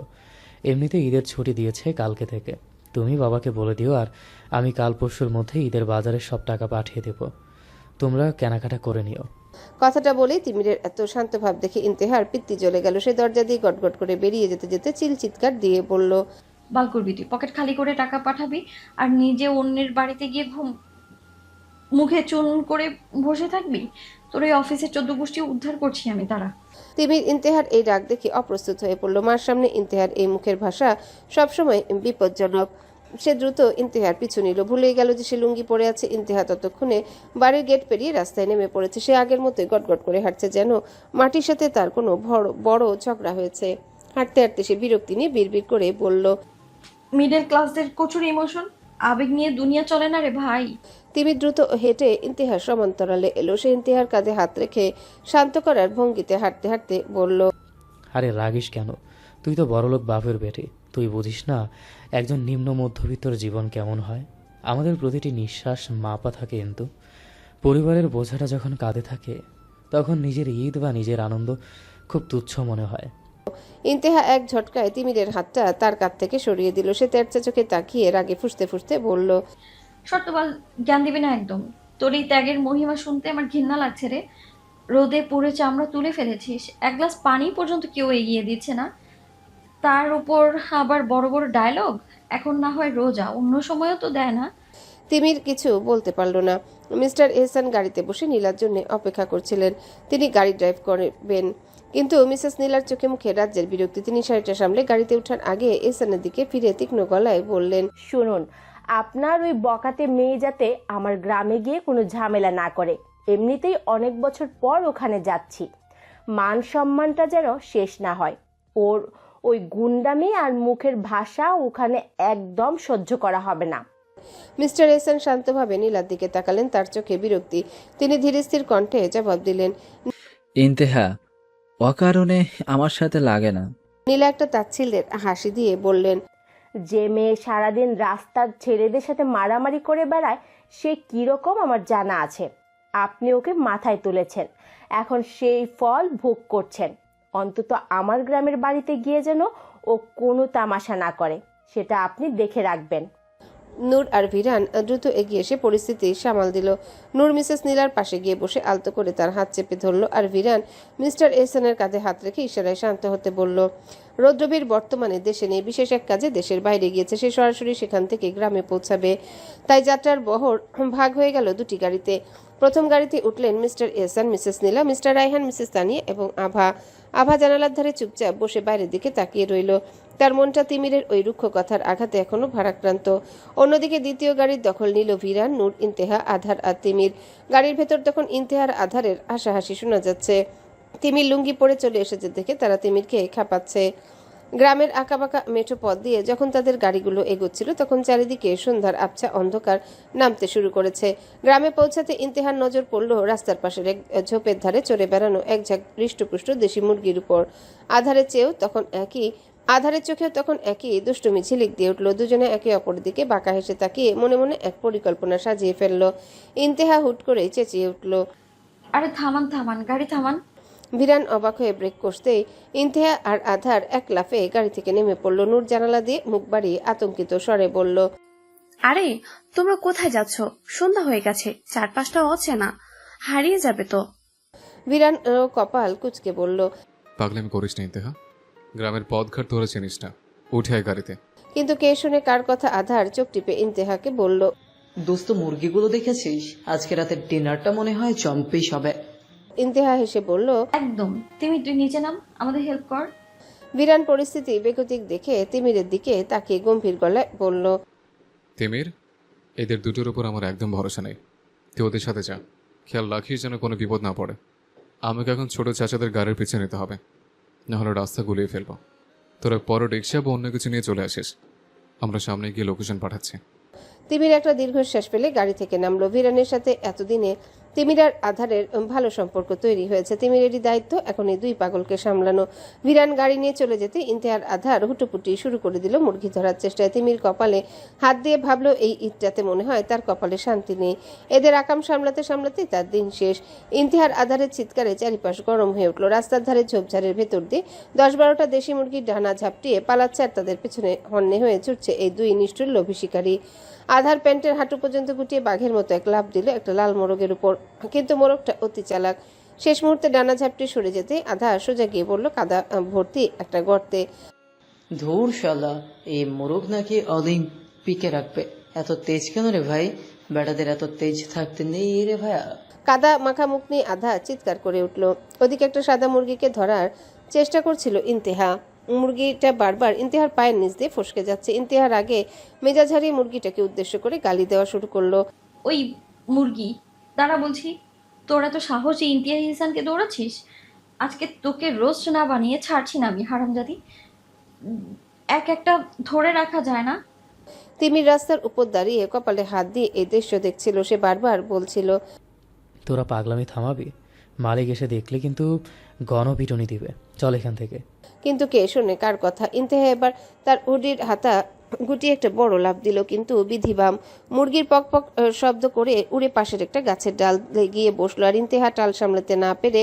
S9: এমনিতে ঈদের ছুটি দিয়েছে কালকে থেকে। তুমি বাবাকে বলে দিও, আর আমি কাল পরশুর মধ্যে ঈদের বাজারে সব টাকা পাঠিয়ে দেব। তোমরা কেনাকাটা করে নিও।
S1: কথাটা বলেই তিমিরের এত শান্ত ভাব দেখে ইন্তেহার পিত্তি জ্বলে গেল। সে দরজা দিয়ে গটগট করে বেরিয়ে যেতে যেতে চিৎকার দিয়ে বলল,
S2: বাল করবি তুই? পকেট খালি করে টাকা পাঠাবি আর নিজে অন্যের বাড়িতে গিয়ে মুখে চুন করে বসে থাকবি? তোর ওই অফিসের 14 গোষ্ঠী উদ্ধার করছি আমি, তারা।
S1: তিমির ইন্তেহার এই ডাক দেখে অপ্রস্তুত হয়ে পড়ল। মার সামনে ইন্তেহার এই মুখের ভাষা সবসময় বিপজ্জনক। সে দ্রুত ইন্তেহার পিছু নিল। ভুলেই গেল যে সে লুঙ্গি পরে আছে। ইন্তেহা ততক্ষণে বাড়ির গেট পেরিয়ে রাস্তায় নেমে পড়েছে। সে আগের মতোই গটগট করে হাঁটছে, যেন মাটির সাথে তার কোনো বড় ঝগড়া হয়েছে। হাঁটতে হাঁটতে সে বিরক্তি নিয়ে বিড়বিড় করে বলল,
S2: মিডল ক্লাসদের প্রচুর ইমোশন, আবেগ নিয়ে দুনিয়া চলে না রে ভাই।
S1: তিমির দ্রুত হেঁটে ইন্তেহার সমান্তরালে এলো। সে ইন্তেহার কাঁধে হাত রেখে শান্ত করার ভঙ্গিতে হাঁটতে হাঁটতে বলল,
S9: আরে রাগিস কেন? তুই তো বড়লোক বাপের বেটি। তুই বুঝিস না একজন নিম্ন মধ্যবিত্তর জীবন কেমন হয়? আমাদের প্রতিটি নিঃশ্বাস মাপা থাকে, কিন্তু পরিবারের বোঝাটা যখন কাঁধে থাকে তখন নিজের ঈদ বা নিজের আনন্দ খুব তুচ্ছ মনে হয়।
S1: ইন্তেহা এক ঝটকায় তিমিরের হাতটা তার কাছ থেকে সরিয়ে দিল। সে তেরচা চোখে তাকিয়ে রাগে ফুঁসতে ফুঁসতে বলল,
S2: শর্তবাল জ্ঞান দিবি না একদম। তোর এই ত্যাগের মহিমা শুনতে আমার ঘৃণা লাগছে রে। রোদে পুড়ে চামড়া তুলে ফেলেছিস, এক গ্লাস পানি পর্যন্ত কেউ এগিয়ে দিচ্ছে না, তার উপর আবার বড় বড় ডায়লগ। এখন না হয় রোজা, অন্য সময়ও তো দেয় না।
S1: তিমির কিছু বলতে পারল না। মিস্টার এহসান গাড়িতে বসে নীলার জন্য অপেক্ষা করছিলেন। তিনি গাড়ি ড্রাইভ করবেন, কিন্তু মিসেস নীলার চোখে মুখে রাজ্যের বিরক্তি। তিনি শাড়িটা সামলে গাড়িতে ওঠার আগে এহসানের দিকে ফিরে তীক্ষ্ণ গলায় বললেন,
S15: শুনুন, আপনার ওই বকাতে মেয়ে যাতে আমার গ্রামে গিয়ে কোনো ঝামেলা না করে। এমনিতেই অনেক বছর পর ওখানে যাচ্ছি, মান সম্মানটা যেন শেষ না হয়। ওর ওই গুন্ডামি আর মুখের ভাষা ওখানে একদম সহ্য করা হবে না।
S1: মিস্টার এহসান শান্তভাবে নীলার দিকে তাকালেন, তার চোখে বিরক্তি। তিনি ধীরস্থির কণ্ঠে জবাব দিলেন,
S3: ইন্তেহা, অকারণে আমার সাথে লাগে না।
S1: নীলা একটা তাচ্ছিল্যের হাসি দিয়ে বললেন,
S15: যে মেয়ে সারাদিন রাস্তার ছেলেদের সাথে মারামারি করে বেড়ায় সে কীরকম আমার জানা আছে। আপনি ওকে মাথায় তুলেছেন, এখন সেই ফল ভোগ করছেন। অন্তত আমার গ্রামের বাড়িতে গিয়ে যেন ও কোনো তামাশা না করে, সেটা আপনি দেখে রাখবেন।
S1: নূর আর ভিরান দ্রুত এগিয়ে এসে পরিস্থিতি সামাল দিল। নূর মিসেস নীলার পাশে গিয়ে বসে আলতো করে তার হাত চেপে ধরল, আর ভিরান মিস্টার এহসানের কাঁধে হাত রেখে ইশারায় শান্ত হতে বলল। রৌদ্রবীর বর্তমানে দেশে নেই, বিশেষ এক কাজে দেশের বাইরে গিয়েছে। সে সরাসরি সেখান থেকে গ্রামে পৌঁছাবে, তাই যাত্রার বহর ভাগ হয়ে গেল দুটি গাড়িতে। প্রথম গাড়িতে উঠলেন মিস্টার এহসান, মিসেস নীলা, মিস্টার রায়হান, মিসেস তানিয়া এবং আভা। আভা জানালার ধারে চুপচাপ বসে বাইরের দিকে তাকিয়ে রইল। তার মনটা তিমিরের ওই রুক্ষ কথার আঘাতে এখনো ভারাক্রান্ত। অন্যদিকে দ্বিতীয় গাড়ির দখল নিল ভিরান, নূর, ইন্তেহা, আধার আর তিমির। গাড়ির ভেতর তখন ইন্তেহার আধারের হাসাহাসি শোনা যাচ্ছে। তিমির লুঙ্গি পরে চলে এসেছে দেখে তারা তিমিরকে খাপাচ্ছে। গ্রামের আঁকাবাঁকা মেঠো পথ দিয়ে যখন তাদের গাড়িগুলো এগোচ্ছিল তখন চারিদিকে সন্ধ্যার আবছা অন্ধকার নামতে শুরু করেছে। গ্রামে পৌঁছাতে ইন্তেহার নজর পড়ল রাস্তার পাশের এক ঝোপের ধারে চড়ে বেড়ানো এক ঝাঁক হৃষ্টপুষ্ট দেশি মুরগির উপর। আধারের চোখেও তখন একই দুষ্টুমি ঝিলিক দিয়ে উঠল। দুজনে একে অপরের দিকে বাঁকা হেসে তাকিয়ে মনে মনে এক পরিকল্পনা সাজিয়ে ফেলল। ইন্তেহা হুট করে চেঁচিয়ে উঠল,
S2: আরে থামান থামান, গাড়ি থামান।
S1: ভিরান অবাক হয়ে ব্রেক কষতেই ইন্তেহা আর আধার এক লাফে গাড়ি থেকে নেমে পড়ল। নূর জানালা দিয়ে মুখ বাড়িয়ে আতঙ্কিত স্বরে বলল,
S7: আরে তোমরা কোথায় যাচ্ছ? সন্ধ্যা হয়ে গেছে, চারপাশটা অচেনা, হারিয়ে যাবে তো।
S1: ভিরান কপাল কুচকে বলল,
S6: পাগলামি করিস না ইন্তেহা, গ্রামের পথঘাট ধরে চিনিস না, উঠে আয় গাড়িতে।
S1: কিন্তু কে শুনে কার কথা। আধার চোখ টিপে ইন্তেহাকে বলল,
S4: দোস্ত, মুরগিগুলো দেখেছিস? আজকে রাতের ডিনারটা মনে হয় জম্পিস হবে।
S1: ইন্তেহা হেসে বলল,
S2: একদম। তুই নিচে নাম, আমাদের হেল্প কর।
S1: ভিরান পরিস্থিতি বেগতিক দেখে তিমিরের দিকে তাকিয়ে গম্ভীর গলায় বলল,
S6: তিমির, এদের দুটোর উপর আমার একদম ভরসা নেই। তুই ওদের সাথে যা, খেয়াল রাখিস যেন কোনো বিপদ না পড়ে। আমাকে এখন ছোট চাচাদের গাড়ির পিছিয়ে নিতে হবে, নাহলে রাস্তা গুলিয়ে ফেলবো। তোরা পরে রিক্সা বা অন্য কিছু নিয়ে চলে আসিস, আমরা সামনে গিয়ে লোকেশন পাঠাচ্ছি।
S1: তিমির একটা দীর্ঘশ্বাস ফেলে গাড়ি থেকে নামলো। ভিরানের সাথে এতদিনে তিমির আর আধারের ভালো সম্পর্ক তৈরি হয়েছে। তিমিরেরই দায়িত্ব এখন এই দুই পাগলকে সামলানো। ভিরান গাড়ি নিয়ে চলে যেতে ইন্তেহার আধার হুটোপুটি শুরু করে দিল মুরগি ধরার চেষ্টায়। তিমির কপালে হাত দিয়ে ভাবলো এই ঈদটাতে মনে হয় তার কপালে শান্তি নেই। এদের আকাম সামলাতে সামলাতেই তার দিন শেষ। ইন্তেহার আধারের চিৎকারে চারিপাশ গরম হয়ে উঠল। রাস্তার ধারে ঝোপঝাড়ের ভেতর দিয়ে 10-12টা দেশি মুরগির ডানা ঝাপটিয়ে পালাচ্ছে আর তাদের পেছনে হন্যে হয়ে ছুটছে এই দুই নিষ্ঠুর লোভী শিকারী। আধার প্যান্টের হাঁটু পর্যন্ত গুটিয়ে বাঘের মতো এক লাফ দিল একটা লাল মোরগের উপর, কিন্তু মোরগটা অতি চালাক। শেষ মুহূর্তে ডানা ঝাপটি সরে যেতে আধার সোজা গিয়ে পড়ল কাদা ভর্তি একটা গর্তে।
S4: ধুর শালা, এই মোরগ নাকি অলিম্পিকে রাখবে। এত তেজ কেন রে ভাই? বেটাদের এত তেজ থাকতে নেই রে ভাইয়া।
S1: কাদা মাখা মুখ নিয়ে আধা চিৎকার করে উঠল। ওদিকে একটা সাদা মুরগিকে ধরার চেষ্টা করছিল ইন্তেহা। মুরগিটা বারবার ইন্তেহার পায়ের নিচ দিয়ে ফসকে যাচ্ছে। ইন্তেহার আগে মেজাজ হারিয়ে মুরগিটাকে উদ্দেশ্য করে গালি দেওয়া শুরু করলো,
S2: ওই মুরগি দাঁড়া বলছি, তোরা তো সাহসী ইন্তিয়া ইহসানকে দৌড়াচ্ছিস। আজকে তোকে রোস্ট না বানিয়ে ছাড়ছি না আমি, হারামজাদি। একটা ধরে রাখা যায় না।
S1: তিমির রাস্তার উপর দাঁড়িয়ে কপালে হাত দিয়ে এই দৃশ্য দেখছিল। সে বারবার বলছিল,
S9: তোরা পাগলামি থামাবি? মালিক এসে দেখলে কিন্তু গণপিটুনি দিবে, চল এখান থেকে।
S1: কিন্তু কে শোনে কার কথা। ইন্তেহা এবার তার হুডির হাতা গুটিয়ে একটা বড় লাফ দিল, কিন্তু বিধিবাম মুরগির পক পক শব্দ করে উড়ে পাশের একটা গাছের ডাল গিয়ে বসলো। আর ইন্তেহা টাল সামলাতে না পেরে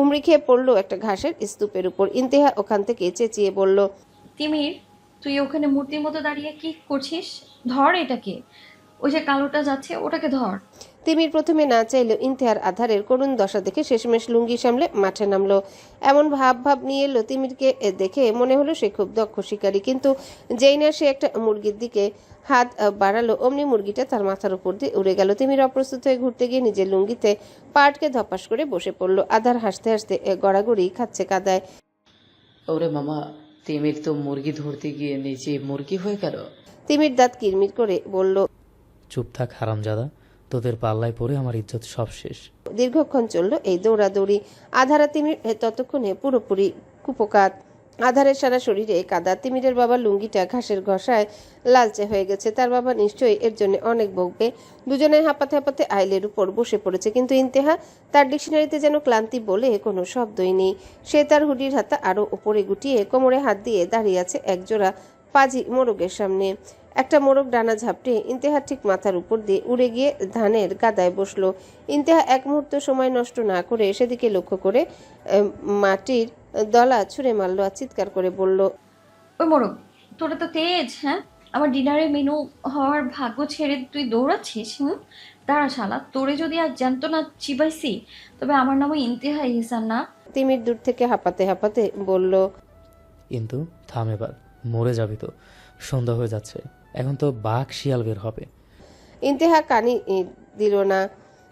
S1: উমড়ি খেয়ে পড়লো একটা ঘাসের স্তূপের উপর। ইন্তেহা ওখান থেকে চেঁচিয়ে বলল,
S2: তিমির, তুই ওখানে মূর্তির মতো দাঁড়িয়ে কি করছিস? ধর এটাকে, ওই যে কালোটা যাচ্ছে ওটাকে ধর।
S1: তিমির প্রথমে না চাইলেও ইন্তেহার আধারের করুণ দশা দেখে শেষমেশ লুঙ্গি সামলে মাঠে নামলো। এমন ভাব নিয়ে এলো তিমিরকে দেখে মনে হলো সে খুব দক্ষ শিকারী, কিন্তু যেই না সে একটা মুরগির দিকে হাত বাড়ালো অমনি মুরগিটা তার মাথার উপর দিয়ে উড়ে গেল। তিমির অপ্রস্তুত হয়ে ঘুরতে গিয়ে নিজের লুঙ্গিতে পাটকে ধপাস করে বসে পড়লো। আধার হাসতে হাসতে গড়াগড়ি খাচ্ছে কাদায়।
S4: ওরে মামা, তিমির তো মুরগি ধরতে গিয়ে নিজে মুরগি হয়ে গেল।
S1: তিমির দাঁত কিরমির করে বলল,
S9: চুপ থাক হারামজাদা, তোদের পাল্লায় পড়ে আমার ইজ্জত সব শেষ।
S1: দীর্ঘক্ষণ চলল এই দৌড়াদৌড়ি। আধারা তিমির ততক্ষণে পুরোপুরি কুপোকাত। আধারের সারা শরীরে কাদা। তিমিরের বাবার লুঙ্গিটা ঘাসের ঘষায় লালচে হয়ে গেছে। তার বাবা নিশ্চয়ই এর জন্য অনেক বকবে। দুজনে হাঁপাতে হাঁপাতে আইলের উপর বসে পড়েছে, কিন্তু ইন্তেহা তার ডিকশনারিতে যেন ক্লান্তি বলে কোনো শব্দই নেই। সে তার হুডির হাতা আরো উপরে গুটিয়ে কোমরে হাত দিয়ে দাঁড়িয়ে আছে একজোড়া পাজি মোরগের সামনে। একটা মোরগ ডানা ঝাপটে ইন্তেহার ঠিক মাথার উপর দিয়ে উড়ে গিয়ে ধানের গাদায় বসলো। ইন্তেহা এক মুহূর্ত সময় নষ্ট না করে সেদিকে লক্ষ্য করে মাটির দলা ছুঁড়ে মারল আর চিৎকার করে বলল,
S2: ওই মোরগ, তোরা তো তেজ! হ্যাঁ, আমার ডিনারের মেনু হওয়ার ভাগ্য ছেড়ে তুই দৌড়াচ্ছিস? দাঁড়া শালা, তোরে যদি আর জ্যান্ত না চিবাইছি তবে আমার নামও ইন্তেহা ইহসান না।
S1: তিমির দূর থেকে হাঁপাতে হাঁপাতে বলল,
S9: কিন্তু থাম এবার, মরে যাবি তো। সন্ধ্যা হয়ে যাচ্ছে, এখন তো বাঘ শিয়াল বের হবে।
S1: ইন্তেহা কানি দিল না।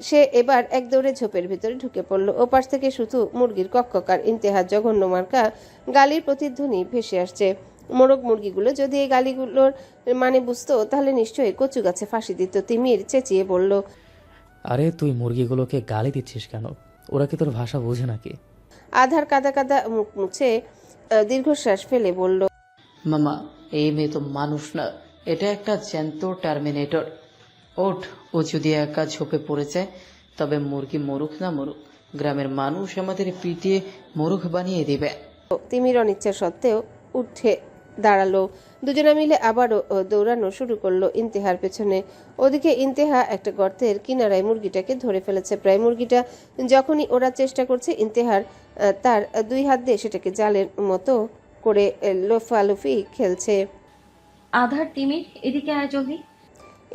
S1: সে এবার এক দৌড়ে ঝোপের ভিতরে ঢুকে পড়ল। ওপাশ থেকে শুধু মুরগির কক্ককার ইন্তেহার জঘন্য মার্কা গালির প্রতিধ্বনি ভেসে আসছে। মোরগ মুরগিগুলো যদি এই গালিগুলোর মানে বুঝতো তাহলে নিশ্চয়ই কচু গাছে ফাঁসি দিত। তিমির চেঁচিয়ে বলল,
S9: আরে তুই মুরগিগুলোকে গালি দিচ্ছিস কেন? ওরা কি তোর ভাষা বোঝে নাকি?
S1: আধার কাদা কাদা মুখ মুছে দীর্ঘশ্বাস ফেলে বলল,
S4: মামা, এই মেয়ে তো মানুষ না, এটা একটা জ্যান্ত টার্মিনেটর। ওঠ, ও যদি একা ঝোপে পড়ে যায় তবে মুরগি মরুক না মরুক, গ্রামের মানুষ আমাদের পিটিয়ে মরুখ বানিয়ে দিবে।
S1: তিমির অনিচ্ছা সত্ত্বেও উঠে দাঁড়ালো। দুজনে মিলে আবারও দৌড়ানো শুরু করলো ইন্তেহার পেছনে। ওদিকে ইন্তেহা একটা গর্তের কিনারায় মুরগিটাকে ধরে ফেলেছে। প্রায় মুরগিটা যখনই ওরা চেষ্টা করছে, ইন্তেহার তার দুই হাত দিয়ে সেটাকে জালের মতো করে লোফালুফি খেলছে।
S2: আধার, তিমির, এদিকে আয় জলদি।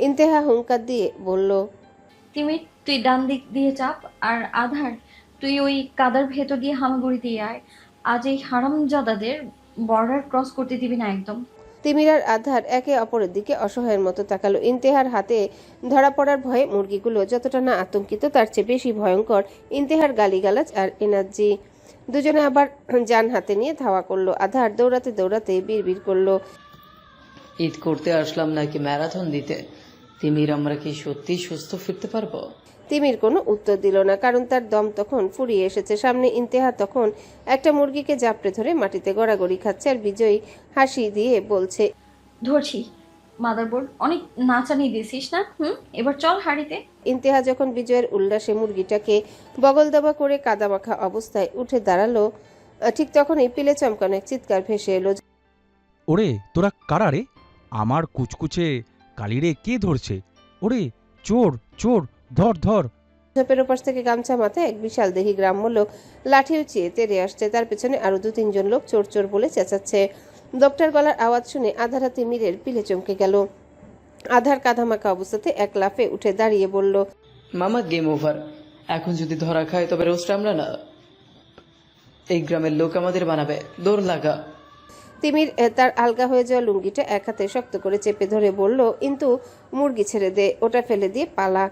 S1: ইন্তেহা হুঙ্কার দিয়ে বলল,
S2: তিমির, তুই ডান দিক দিয়ে চাপ, আর আধার তুই ওই কাদার ভেতর দিয়ে হামাগুড়ি দিয়ে আয়। আজ এই হারামজাদাদের বর্ডার ক্রস করতে দিবি না একদম।
S1: তিমির আর আধার একে অপরের দিকে অসহায়ের মতো তাকালো। ইন্তেহার হাতে ধরা পড়ার ভয়ে মুরগিগুলো যতটা না আতঙ্কিত তার চেয়ে বেশি ভয়ঙ্কর ইন্তেহার গালিগালাজ আর এনার্জি। দুজনে আবার যান হাতে নিয়ে ধাওয়া করলো। আধার দৌড়াতে দৌড়াতে বিড়বিড় করলো,
S4: ঈদ করতে আসলাম নাকি ম্যারাথন দিতে? তিমির, আমরা কি সত্যি সুস্থ ফিরতে পারবো?
S1: তিমির কোনো উত্তর দিল না, কারণ তার দম তখন ফুরিয়ে এসেছে। সামনে ইন্তেহা তখন একটা মুরগিকে জাপটে ধরে মাটিতে গড়াগড়ি খাচ্ছে আর বিজয়ী হাসি দিয়ে বলছে,
S2: ধরছি মাদারবোর্ড, অনেক নাচানি দিছিস না? এবার চল হাড়িতে।
S1: ইন্তেহা যখন বিজয়ের উল্লাসে মুরগিটাকে বগল দাবা করে কাদামাখা অবস্থায় উঠে দাঁড়ালো, ঠিক তখনই পিলে চমকানো এক চিৎকার ভেসে এলো।
S16: ওরে তোরা কারা রে? আমার কুচকুচে কালিরে কে ধরছে? ওরে চোর চোর, ধর ধর।
S1: ঝোপের ওপাশ থেকে গামছা মাথায় এক বিশাল দেহী গ্রাম্য লোক লাঠি উঁচিয়ে তেড়ে আসছে। তার পেছনে আরো 2-3 লোক চোর চোর বলে চেঁচাচ্ছে। দপ্টার গলার আওয়াজ শুনে আধার তিমিরের পিলে চমকে গেল। আধার কাঁধামাখা অবস্থাতে এক লাফে উঠে দাঁড়িয়ে বলল,
S4: মামা, গেম ওভার। এখন যদি ধরা খায় তবে রোস্ট আমরা না, এই গ্রামের লোক আমাদের বানাবে। দৌড় লাগা।
S1: তিমির তার আলগা হয়ে যাওয়া লুঙ্গিটা এক হাতে শক্ত করে চেপে ধরে বলল, কিন্তু মুরগি ছেড়ে দে, ওটা ফেলে দিয়ে পালা।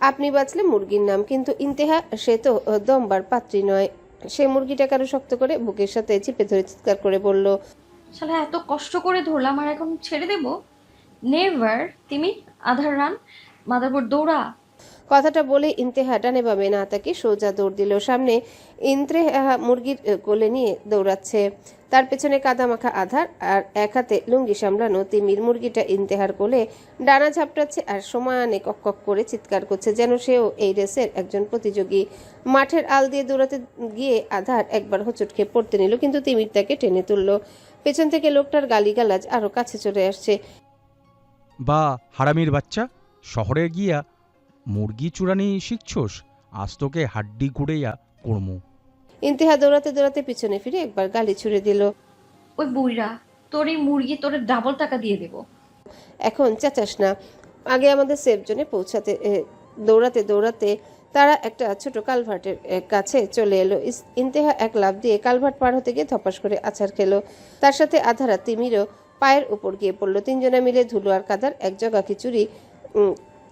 S1: আপনি বাঁচলে মুরগির নাম, কিন্তু ইন্তেহা সে তো দমবার পাত্রী নয়। সে মুরগিটা কারো শক্ত করে বুকের সাথে চিপে ধরে চিৎকার করে বলল,
S2: শালা এত কষ্ট করে ধরলাম আর এখন ছেড়ে দেব? নেভার। তিমির, আধার রান, মাদারবোর্ড দৌড়া।
S1: কথাটা বলে ইন্তেহা ডানে বামে না তাকে সোজা দৌড় দিল। সামনে ইন্তেহা মুরগির কোলে নিয়ে দৌড়াচ্ছে, তার পেছনে কাদামাখা আধার আর এক হাতে লুঙ্গি সামলানো তিমির। মুরগিটা ইন্তেহার কোলে ডানা ঝাপটাচ্ছে আর সমানে কক করে চিৎকার করছে, যেন সেও এই রেসের একজন প্রতিযোগী। মাঠের আল দিয়ে দৌড়াতে গিয়ে আধার একবার হোঁচট খেয়ে পড়তে নিল, কিন্তু তিমির তাকে টেনে তুলল। পেছন থেকে লোকটার গালিগালাজ আরো কাছে চলে আসছে।
S16: বা হারামির বাচ্চা, শহরে গিয়া মুরগি চুরানি শিখছোস? আজ তোকে হাড্ডি গুড়েইয়া কর্মু।
S1: ইন্তেহা দৌড়াতে দৌড়াতে পিছনে ফিরে একবার গালি ছুড়ে দিল।
S2: ওই বুইরা, তোর এই মুরগি তোরে ডাবল টাকা দিয়ে দেব।
S1: এখন চেঁচাস না, আগে আমাদের সেফ জোনে পৌঁছাতে। দৌড়াতে দৌড়াতে তারা একটা ছোট কালভার্টের কাছে চলে এলো। ইন্তেহা এক লাফ দিয়ে কালভার্ট পার হতে গিয়ে ধপাস করে আছাড় খেলো। তার সাথে আধারা তিমিরও পায়ের উপর গিয়ে পড়লো। তিনজনে মিলে ধুলো আর কাদার এক জগা খিচুড়ি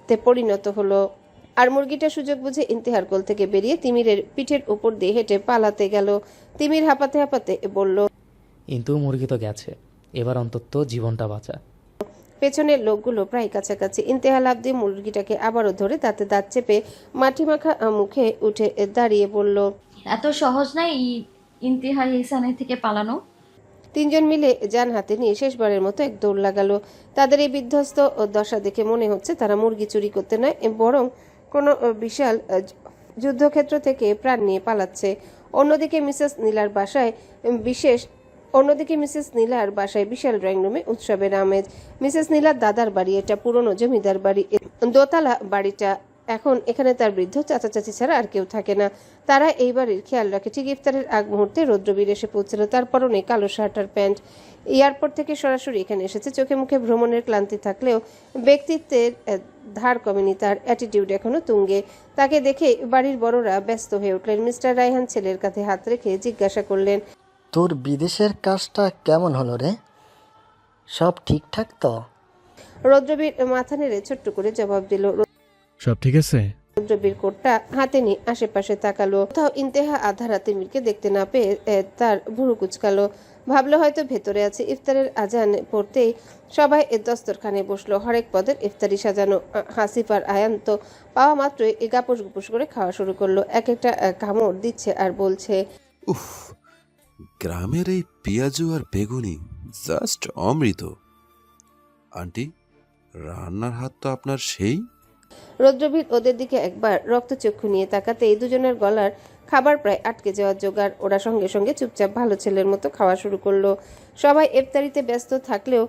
S1: তে পরিণত হলো। আর মুরগিটা সুযোগ বুঝে ইন্তেহার কোল থেকে বেরিয়ে তিমিরের পিঠের উপর দিয়ে হেঁটে পালাতে গেল। তিমির হাঁপাতে হাঁপাতে বলল,
S9: কিন্তু মুরগি তো গেছে, এবার অন্তত জীবনটা বাঁচা।
S1: পেছনের লোকগুলো প্রায় কাছাকাছি। ইন্তেহা লাফ দিয়ে মুরগিটাকে আবারও ধরে দাঁতে দাঁত চেপে মাটি মাখা মুখে উঠে দাঁড়িয়ে বলল,
S2: এত সহজ নাই ইন্তেহা ইহসানের থেকে পালানো।
S1: তিনজন মিলে যান হাতে নিয়ে শেষবারের মতো এক দৌড় লাগালো। তাদের এই বিধ্বস্ত দশা দেখে মনে হচ্ছে তারা মুরগি চুরি করতে নয়, বরং কোনো বিশাল যুদ্ধক্ষেত্র থেকে প্রাণ নিয়ে পালাচ্ছে। অন্যদিকে মিসেস নীলার বাসায় বিশাল ড্রয়িং রুমে উৎসবের আমেজ। মিসেস নীলার দাদার বাড়ি, এটা পুরনো জমিদার বাড়ি, দোতলা বাড়িটা। এখন এখানে তার বৃদ্ধ চাচা চাচি ছাড়া আর কেউ থাকে না। তারা এই বাড়ির খেয়াল রাখে। ঠিক ইফতারের আগ মুহূর্তে রৌদ্রবীর এসে পৌঁছালো। তার পরনে কালো শার্ট আর প্যান্ট। এয়ারপোর্ট থেকে সরাসরি এখানে এসেছে। চোখে মুখে ভ্রমণের ক্লান্তি থাকলেও ব্যক্তিত্বের ধার কমেনি তার। অ্যাটিটিউড এখনো তুঙ্গে। তাকে দেখে বাড়ির বড়রা ব্যস্ত হয়ে উঠলেন। মিস্টার রায়হান ছেলের কাঁধে হাত রেখে জিজ্ঞাসা করলেন,
S12: তোর বিদেশের কাজটা কেমন হলো রে? সব ঠিকঠাক তো?
S1: রৌদ্রবীর মাথা নেড়ে ছোট্ট করে জবাব দিল।
S5: সব ঠিক আছে?
S1: রৌদ্রবীর কোটটা হাতে নিয়ে আশেপাশে তাকালো। কোথাও ইন্তেহা আধারা তিমিরকে দেখতে না পেয়ে তার ভুরু কুচকালো। ভাবলো হয়তো ভেতরে আছে। ইফতারের আজান পড়তেই সবাই দস্তরখানে বসলো। হরেক পদের ইফতারি সাজানো। হাসিফ আর আয়ান তো পাওয়া মাত্রই গাপুস গুপুস করে খাওয়া শুরু করলো। এক একটা কামড় দিচ্ছে আর বলছে,
S17: উফ, গ্রামের এই পেঁয়াজু আর বেগুনি জাস্ট অমৃত। আন্টি, রান্নার হাত তো আপনার সেই।
S1: রৌদ্রবীর ওদের দিকে একবার রক্তচক্ষু নিয়ে তাকাতে এই দুজনের গলার খাবার প্রায় আটকে যাওয়ার জোগাড়। ওরা সঙ্গে সঙ্গে চুপচাপ ভালো ছেলের মতো খাওয়া শুরু করলো। সবাই ইফতারিতে ব্যস্ত থাকলেও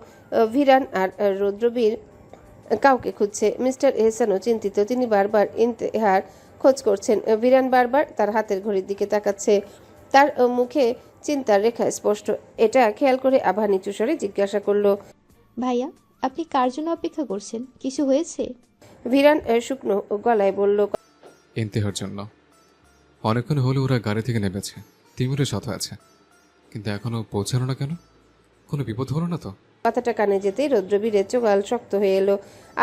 S1: ভিরান আর রৌদ্রবীর কাউকে খুঁজছে। মিস্টার এহসানও চিন্তিত। তিনি বারবার ইন্তেহার খোঁজ করছেন। ভিরান বারবার তার হাতের ঘড়ির দিকে তাকাচ্ছে। তার মুখে চিন্তার রেখা স্পষ্ট। এটা খেয়াল করে আভা নিচু স্বরে জিজ্ঞাসা করলো,
S10: ভাইয়া, আপনি কার জন্য অপেক্ষা করছেন? কিছু হয়েছে?
S1: ভিরান শুকনো গলায় বলল,
S6: ইন্তেহার জন্য। অনেকক্ষণ হলো ওরা গাড়ি থেকে নেমেছে, তিমিরের সাথে আছে, কিন্তু এখনো পৌঁছানো না কেন? কোনো বিপদ হলো না তো?
S1: কথাটা কানে যেতেই রৌদ্রবীরের চোগাল শক্ত হয়ে এলো।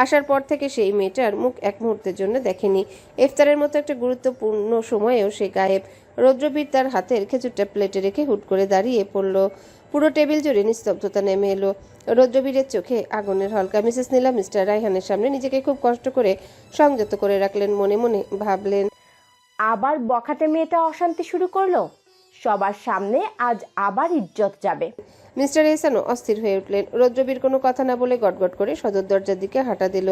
S1: আসার পর থেকে সেই মেয়েটার মুখ এক মুহূর্তের জন্য দেখেনি। ইফতারের মতো একটা গুরুত্বপূর্ণ সময়েও সে গায়েব। রৌদ্রবীর তার হাতের খেজুরটা প্লেটে রেখে হুট করে দাঁড়িয়ে পড়ল। পুরো টেবিল জুড়ে নিস্তব্ধতা নেমে এলো। রৌদ্রবীরের চোখে আগুনের হলকা। মিসেস নীলা মিস্টার রায়হানের সামনে নিজেকে খুব কষ্ট করে সংযত করে রাখলেন। মনে মনে ভাবলেন,
S15: আবার বখাটে মেয়েটা অশান্তি শুরু করলো। সবার সামনে আজ আবার ইজ্জত যাবে।
S1: মিস্টার এহসানও অস্থির হয়ে উঠলেন। রৌদ্রবীর কোনো কথা না বলে গটগট করে সদর দরজার দিকে হাঁটা দিল।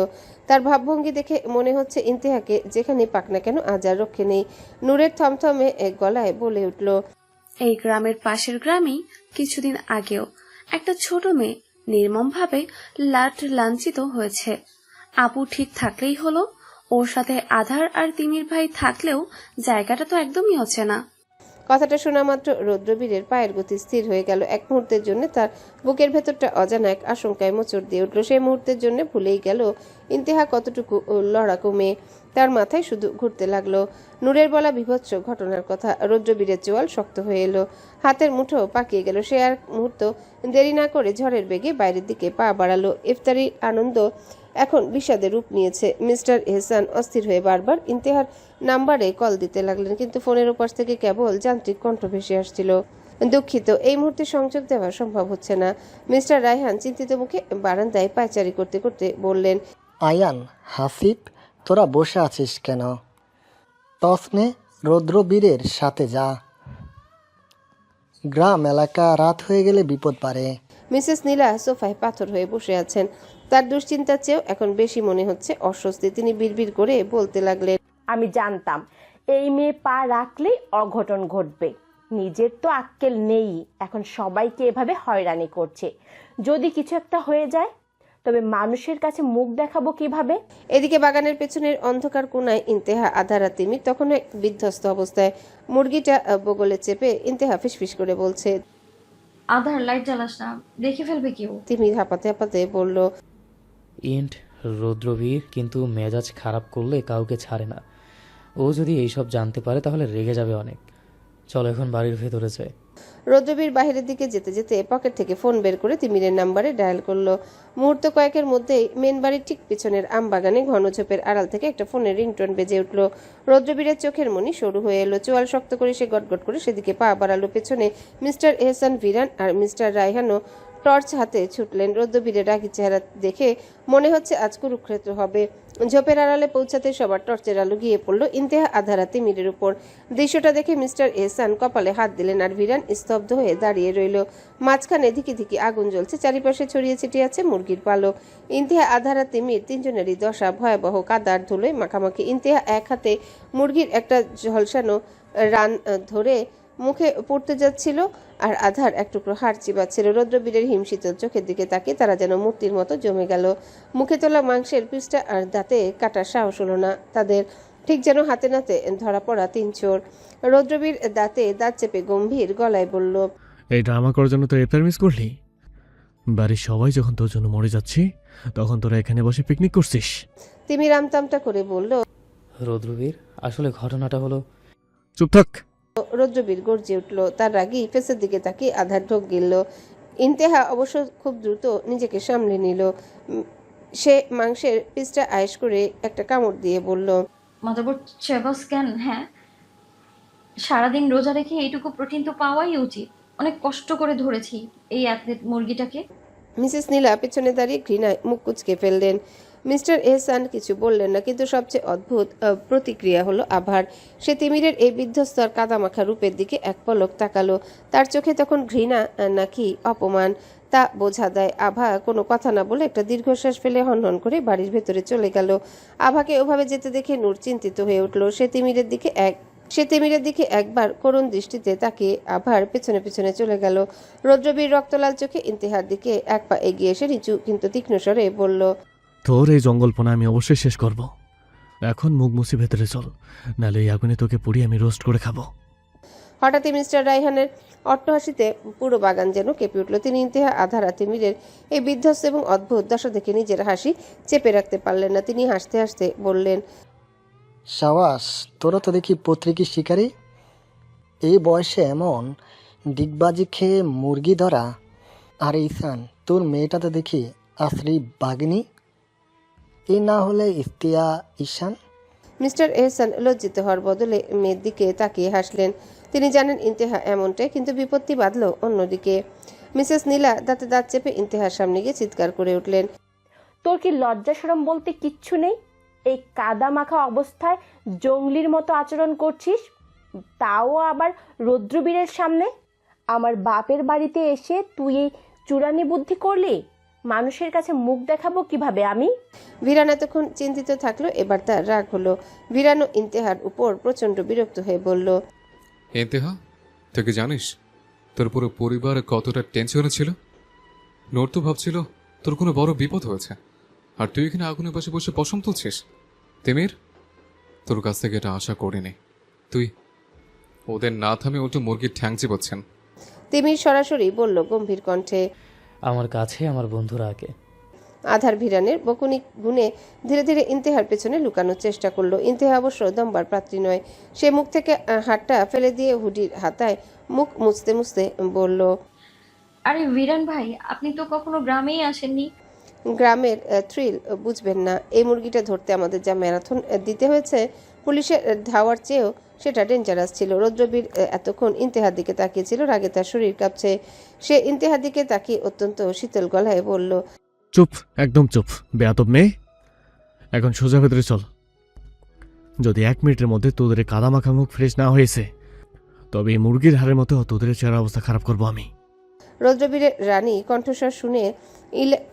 S1: তার ভাবভঙ্গি দেখে মনে হচ্ছে ইন্তেহাকে যেখানে পাক না কেন আজ আর রক্ষে নেই। নূরের থমথমে এক গলায় বলে উঠল,
S7: এই গ্রামের পাশের গ্রামেই কিছুদিন আগেও একটা ছোট মেয়ে নির্মমভাবে লাঞ্ছিত হয়েছে। আপু ঠিক থাকলেই হলো। ওর সাথে আধার আর তিমির ভাই থাকলেও জায়গাটা তো একদমই হচ্ছে না।
S1: কথাটা শোনা মাত্র রৌদ্রবীরের পায়ের গতি স্থির হয়ে গেল। এক মুহূর্তের জন্য তার বুকের ভেতরটা অজানা এক আশঙ্কায় মোচড় দিয়ে উঠল। সেই মুহূর্তের জন্য ভুলেই গেল ইন্তেহা কতটুকু লড়াকু মেয়ে। তার মাথায় শুধু ঘুরতে লাগলো নূরের বলা বিভৎস ঘটনার কথা। রৌদ্রবীরের চোয়াল শক্ত হয়ে এলো, হাতের মুঠো পাকিয়ে গেল। সে আর মুহূর্ত দেরি না করে ঝড়ের বেগে বাইরের দিকে পা বাড়ালো। ইফতারির আনন্দ এখন বিষাদে রূপ নিয়েছে। মিস্টার এহসান অস্থির হয়ে বারবার ইন্তেহার নাম্বারে কল দিতে লাগলেন, কিন্তু ফোনের ওপাশ থেকে কেবল যান্ত্রিক কণ্ঠ ভেসে আসছিল, দুঃখিত, এই মুহূর্তে সংযোগ দেওয়া সম্ভব হচ্ছে না। মিস্টার রায়হান চিন্তিত মুখে বারান্দায় পায়চারি করতে করতে বললেন,
S12: আয়ান, হাসিব, তোরা বসে আছিস কেন? তসনে রৌদ্রবীরের সাথে যা। গ্রাম এলাকা রাত হয়ে গেলে বিপদ পারে।
S1: মিসেস নীলা সোফায় পাথর হয়ে বসে আছেন। তার দুশ্চিন্তার চেয়েও এখন বেশি মনে হচ্ছে অস্বস্তি। তিনি বিড়বিড় করে বলতে লাগলেন,
S15: আমি জানতাম এই মেয়ে পা রাখলেই অঘটন ঘটবে। নিজের তো আক্কেল নেই, এখন সবাইকে এভাবে হয়রানি করছে। যদি কিছু একটা হয়ে যায় তবে মানুষের কাছে মুখ দেখাবো কিভাবে?
S1: এদিকে বাগানের পেছনের অন্ধকার কোণায় ইন্তেহা, আধার আর তিমির তখনও বিধ্বস্ত অবস্থায়। মুরগিটা বগলে চেপে ইন্তেহা ফিসফিস করে বলছে।
S2: আধার লাইট জ্বালাস না, দেখে ফেলবে কেউ।
S1: তিমির হাঁপাতে হাঁপাতে বলল,
S9: ইন্ট রৌদ্রবীর কিন্তু মেজাজ খারাপ করলে কাউকে ছাড়ে না। ও যদি এইসব জানতে পারে তাহলে রেগে যাবে অনেক। চল এখন বাড়ির ভেতরে যাই।
S1: রৌদ্রবীর বাহিরের দিকে যেতে যেতে পকেট থেকে ফোন বের করে তিমিরের নাম্বারে ডায়াল করলো। মুহূর্ত কয়েকের মধ্যেই মেন বাড়ির ঠিক পিছনের আম বাগানে ঘন ঝোপের আড়াল থেকে একটা ফোনের রিংটোন বেজে উঠল। রৌদ্রবীরের চোখের মনি সরু হয়ে এলো, চোয়াল শক্ত করে সে গটগট করে সেদিকে পা বাড়ালো। পেছনে মিস্টার এহসান, ভিরান আর মিস্টার রায়হানও টর্চ হাতে ছুটলেন। রৌদ্রবীরের রাগী চেহারা দেখে মনে হচ্ছে আজ কুরুক্ষেত্র হবে। ঝোপের আড়ালে পৌঁছাতে সবার টর্চের আলো গিয়ে পড়লো ইন্তেহা, আধারা, তিমিরের উপর। দৃশ্যটা দেখে মিস্টার এহসান কপালে হাত দিলেন আর ভিরান স্তব্ধ হয়ে দাঁড়িয়ে রইল। মাঝখানে ধিকি ধিকি আগুন জ্বলছে, চারিপাশে ছড়িয়ে ছিটিয়ে আছে মুরগির পালক। ইন্তেহা, আধারা, তিমির তিনজনেরই দশা ভয়াবহ, কাদার ধুলোয় মাখামাখি। ইন্তেহা এক হাতে মুরগির একটা ঝলসানো রান ধরে মুখে পড়তে যাচ্ছিল আর আধার এক টুকরো হাড় চিবাচ্ছিল। রৌদ্রবীরের হিমশীতল চোখের দিকে তাকিয়ে তারা যেন মূর্তির মতো জমে গেল। মুখে তোলা মাংসের পিসটা আর দাঁতে কাটার সাহস হলো না তাদের, ঠিক যেন হাতে নাতে ধরা পড়া তিন চোর। রৌদ্রবীর দাঁতে দাঁত চেপে গম্ভীর গলায় বলল,
S5: এই ড্রামা করার জন্য তো ইফতার মিস করলি? বাড়ির সবাই যখন তোর জন্য মরে যাচ্ছি তখন তোরা এখানে বসে পিকনিক করছিস।
S1: তিমির আমতামটা করে বলল,
S9: রৌদ্রবীর আসলে ঘটনাটা হলো।
S5: চুপ থাক।
S1: রৌদ্রবীর গর্জে উঠল, তার রাগী ফেসের দিকে তাকিয়ে আধার ঢোক গিলল। ইন্তেহা অবশ্য খুব দ্রুত নিজেকে সামলে নিল। সে মাংসের পিসটা আয়েশ করে একটা কামড় দিয়ে বলল,
S2: মাদারবোর্ড চেবাস কেন? হ্যাঁ, সারাদিন রোজা রেখে এইটুকু প্রোটিন তো পাওয়াই উচিত। অনেক কষ্ট করে ধরেছি এই অ্যাথলেট মুরগিটাকে।
S1: মিসেস নীলা পেছনে দাঁড়িয়ে ঘৃণায় মুখ কুচকে ফেললেন। মিস্টার এহসান কিছু বললেন না, কিন্তু সবচেয়ে অদ্ভুত প্রতিক্রিয়া হলো আভার। সে তিমিরের এই বিধ্বস্ত আর কাদামাখা রূপের দিকে এক পলক তাকালো। তার চোখে তখন ঘৃণা নাকি অপমান তা বোঝা দেয়। আভা কোনো কথা না বলে একটা দীর্ঘশ্বাস ফেলে হনহন করে বাড়ির ভেতরে চলে গেল। আভাকে ওভাবে যেতে দেখে নূর চিন্তিত হয়ে উঠল। সে তিমিরের দিকে একবার করুণ দৃষ্টিতে তাকিয়ে আভার পেছনে পেছনে চলে গেল। রৌদ্রবীর রক্তলাল চোখে ইন্তেহার দিকে এক পা এগিয়ে এসে নিচু কিন্তু তীক্ষ্ণ স্বরে বলল,
S5: তোর এই জঙ্গলপনা আমি অবশ্যই শেষ করব। এখন মুখ মুছি ভেতরে চল, নাহলে এই আগুনে তোকে পুড়িয়ে আমি রোস্ট করে খাবো।
S1: হঠাৎই মিস্টার রায়হানের অট্টহাসিতে পুরো বাগান যেন কেঁপে উঠল। তিনি ইন্তেহা, আধারা, তিমিরের এই বিধ্বস্ত এবং অদ্ভুত দশা দেখে নিজের হাসি চেপে রাখতে পারলেন না। তিনি হাসতে হাসতে বললেন,
S12: সাবাস, তোরা তো দেখি পত্রিকি শিকারী। এই বয়সে এমন ডিগবাজি খেয়ে মুরগি ধরা। আর ঈশান, তোর মেয়েটা তো দেখি আসলি বাগিনী। এই না হলে ইস্তিয়া ঈশান।
S1: মিস্টার এহসান লজ্জিত হওয়ার বদলে মেয়ের দিকে তাকিয়ে হাসলেন। তিনি জানেন ইন্তেহা এমনটাই, কিন্তু বিপত্তি বাঁধল অন্যদিকে। মিসেস নীলা দাঁতে দাঁত চেপে ইন্তেহার সামনে গিয়ে চিৎকার করে উঠলেন,
S15: তোর কি লজ্জা শরম বলতে কিচ্ছু নেই? এই কাদা মাখা অবস্থায় জঙ্গলির মতো আচরণ করছিস, তাও আবার রৌদ্রবীরের সামনে। আমার বাপের বাড়িতে এসে তুই এই চূড়ানি বুদ্ধি করলি? মানুষের কাছে মুখ দেখাবো কিভাবে আমি?
S1: ভিরান এতক্ষণ চিন্তিত থাকলো, এবার তার রাগ হলো। ভিরানও ইন্তেহার উপর প্রচন্ড বিরক্ত হয়ে বলল,
S6: ইন্তেহা, তুই কি জানিস তোর পুরো পরিবার কতটা টেনশনে ছিল? নোর তো ভাবছিল তোর কোনো বড় বিপদ হয়েছে, আর তুই এখানে আগুনের পাশে বসে পশম তুলছিস। তিমির, তোর কাছ থেকে এটা আশা করিনি। তুই ওদের না থামে উল্টো মুরগির ঠ্যাং চিবোচ্ছেন।
S1: তিমির সরাসরি বলল গম্ভীর কণ্ঠে,
S9: আমার কাছে আমার বন্ধুরা আগে।
S1: আধার ভিরানের বকুনি গুনে ধীরে ধীরে ইন্তেহার পেছনে লুকানোর চেষ্টা করলো। ইন্তেহা অবশ্য দম্বার পাত্রী নয়। সে মুখ থেকে হাতটা ফেলে দিয়ে হুডির হাতায় মুখ মুছতে মুছতে বলল,
S2: আরে ভিরান ভাই, আপনি তো কখনো গ্রামেই আসেননি।
S1: গ্রামের থ্রিল বুঝবেন না। এই মুরগিটা ধরতে আমাদের যা ম্যারাথন দিতে হয়েছে, পুলিশের ধাওয়ার চেয়েও সেটা ডেঞ্জারাস ছিল। রৌদ্রবীর এতক্ষণ ইন্তেহার দিকে তাকিয়েছিল, রাগে তার শরীর কাঁপছে। সে ইন্তেহার দিকে তাকিয়ে অত্যন্ত শীতল গলায় বলল,
S5: চুপ, একদম চুপ, বেয়াদব মেয়ে। এখন সোজা ভেতরে চল। যদি 1 মিনিটের মধ্যে তোদের কাদা মাখা মুখ ফ্রেশ না হয়েছে তবে এই মুরগির হাড়ের মতো তোদের চেহারা অবস্থা খারাপ করবো আমি।
S1: রৌদ্রবীরের রানী কণ্ঠস্বর শুনে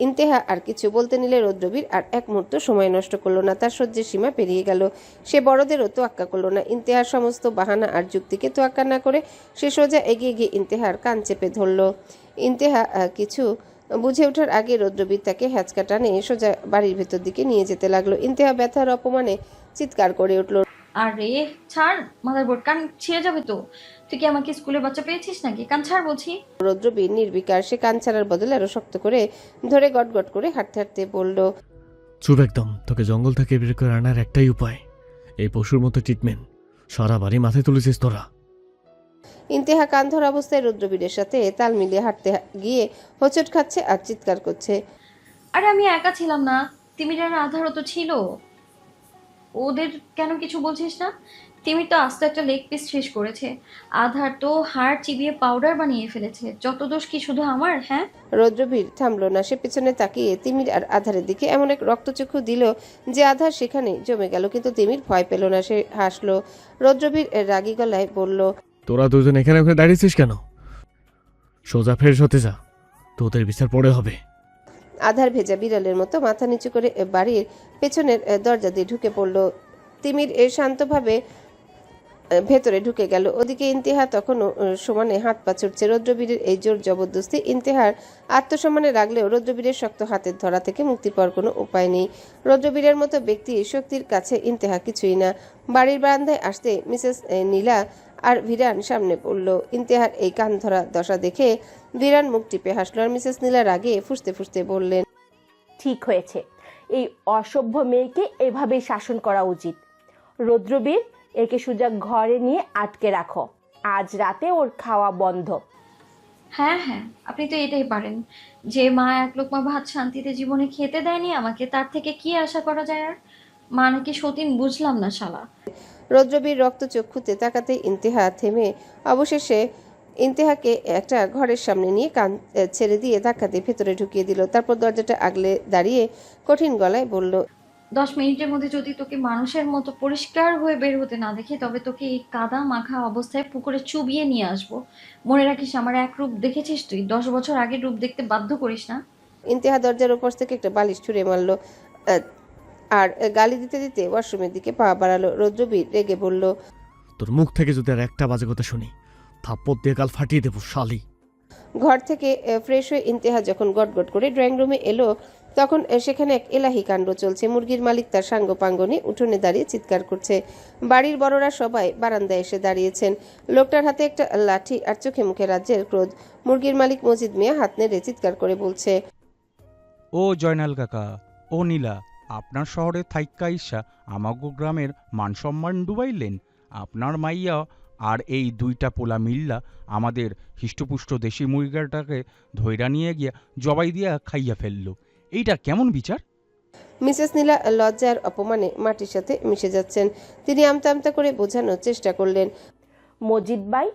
S1: ইন্তেহা আর কিছু বলতে নিলে রৌদ্রবীর আর এক মুহূর্ত সময় নষ্ট করলো না। তার সহ্যের সীমা পেরিয়ে গেল। সে বড়দেরও তোয়াক্কা করলো না। ইন্তেহার সমস্ত বাহানা আর যুক্তিকে তোয়াক্কা না করে সে সোজা এগিয়ে গিয়ে ইন্তেহার কান চেপে ধরল। ইন্তেহা কিছু বুঝে ওঠার আগে রৌদ্রবীর তাকে হ্যাচকা টানে সোজা বাড়ির ভেতর দিকে নিয়ে যেতে লাগলো। ইন্তেহা ব্যথার অপমানে চিৎকার করে উঠল,
S2: আরে ছাড় মাদারবোর্ড, কান ছিঁড়ে যাবে তো। তুই কি আমাকে স্কুলে বাচ্চা পেয়েছিস নাকি? কান ছাড় বলছি।
S1: রৌদ্রবীর নির্বিকার। সে কান ছাড়ার বদলে আরো শক্ত করে ধরে গটগট করে হাঁটতে হাঁটতে বলল,
S5: চুপ একদম। তোকে জঙ্গল থেকে বের করে আনার একটাই উপায়, এই পশুর মতো ট্রিটমেন্ট। সারা বাড়ি মাথায় তুলেছিস তোরা।
S1: ইন্তেহা কান ধরা অবস্থায় রৌদ্রবীরের সাথে তাল মিলিয়ে হাঁটতে গিয়ে হোঁচট খাচ্ছে আর চিৎকার করছে,
S2: আরে আমি একা ছিলাম না, তিমির আর আধারও তো ছিল। ওদের কেন কিছু বলছিস না? তিমির তো আস্ত একটা লেগ পিস শেষ করেছে, আধার তো হাড় চিবিয়ে পাউডার বানিয়ে ফেলেছে। যত দোষ কি শুধু আমার? হ্যাঁ।
S1: রৌদ্রবীর থামলো না। সে পেছনে তাকিয়ে তিমির আর আধারের দিকে এমন এক রক্তচক্ষু দিল যে আধার সেখানে জমে গেল, কিন্তু তিমির ভয় পেল না। সে হাসলো। রৌদ্রবীর রাগী গলায় বলল,
S5: তোরা দুজন এখানে ওখানে দাঁড়িয়েছিস কেন? সোজা ফের হতে যা, তোদের বিচার পড়ে হবে।
S1: আধার ভেজা বিড়ালের মতো মাথা নিচু করে বাড়ির পেছনের দরজা দিয়ে ঢুকে পড়ল। তিমির শান্তভাবে ভেতরে ঢুকে গেল। ওদিকে ইন্তেহা তখনও সমানে হাত পা ছুটছে। রৌদ্রবীরের এই জোর জবরদস্তি ইন্তেহার আত্মসম্মানে রাখলেও রৌদ্রবীরের শক্ত হাতের ধরা থেকে মুক্তি পাওয়ার কোনো উপায় নেই। রৌদ্রবীরের মতো ব্যক্তি শক্তির কাছে ইন্তেহা কিছুই না। বাড়ির বারান্দায় আসতে মিসেস নীলা আর ভিরান সামনে পড়ল। ইন্তেহার এই কান ধরা দশা দেখে ভিরান মুখ টিপে হাসল আর মিসেস নীলা রাগে ফুঁসতে ফুঁসতে বললেন,
S15: ঠিক হয়েছে, এই অসভ্য মেয়েকে এভাবেই শাসন করা উচিত। রৌদ্রবীর, একে সোজা ঘরে নিয়ে আটকে রাখো। আজ রাতে ওর খাওয়া বন্ধ।
S2: হ্যাঁ হ্যাঁ, আপনি তো এটাই পারেন। যে মা এক লোকমা ভাত শান্তিতে জীবনে খেতে দেয়নি আমাকে, তার থেকে কি আশা করা যায় আর? মা নাকি সতীন, বুঝলাম না শালা।
S1: রৌদ্রবীর রক্তচক্ষুতে তাকাতে ইন্তেহা থেমে অবশেষে ইন্তেহাকে একটা ঘরের সামনে নিয়ে কান ছেড়ে দিয়ে ধাক্কাতে ভেতরে ঢুকিয়ে দিল। তারপর দরজাটা আগলে দাঁড়িয়ে কঠিন গলায় বলল,
S2: 10 মিনিটের মধ্যে যদি তোকে মানুষের মতো পরিষ্কার হয়ে বের হতে না দেখি, তবে তোকে এই কাদা মাখা অবস্থায় পুকুরে চুবিয়ে নিয়ে আসবো। মনে রাখিস, আমার এক রূপ দেখেছিস তুই, 10 বছর আগের রূপ দেখতে বাধ্য করিস না।
S1: ইন্তেহা দরজার ওপর থেকে একটা বালিশ ছুঁড়ে মারল আর গালি দিতে দিতে ওয়াশরুমের দিকে পা বাড়ালো। রৌদ্রবীর রেগে বলল,
S5: তোর মুখ থেকে যদি আর একটা বাজে কথা শুনি, থাপ্পড় দিয়ে গাল ফাটিয়ে দেবো শালি।
S1: ঘর থেকে ফ্রেশ হয়ে ইন্তেহা যখন গটগট করে ড্রয়িং রুমে এলো, তখন সেখানে এক এলাহি কাণ্ড চলছে। মুরগির মালিক তার সাঙ্গপাঙ্গ নিয়ে উঠোনে দাঁড়িয়ে চিৎকার করছে। বাড়ির বড়রা সবাই বারান্দায় এসে দাঁড়িয়েছেন। লোকটার হাতে একটা লাঠি আর চোখে মুখে রাজ্যের ক্রোধ। মুরগির মালিক মজিদ মিয়া হাত নেড়ে চিৎকার করে বলছে,
S16: ও জয়নাল কাকা, ও নীলা, আপনার শহরে থাইক্কা ইসা আমাগো গ্রামের মানসম্মান ডুবাইলেন। আপনার মাইয়া আর এই দুইটা পোলা মিল্লা আমাদের হৃষ্টপুষ্ট দেশি মুরগিটাকে ধৈরা নিয়ে গিয়া জবাই দিয়া খাইয়া ফেলল। এইটা কেমন বিচার?
S1: মিসেস নীলা লজ্জার অপমানে মাটির সাথে মিশে যাচ্ছেন। তিনি আমতা আমতা করে বোঝানোর চেষ্টা করলেন,
S15: মজিদ ভাই,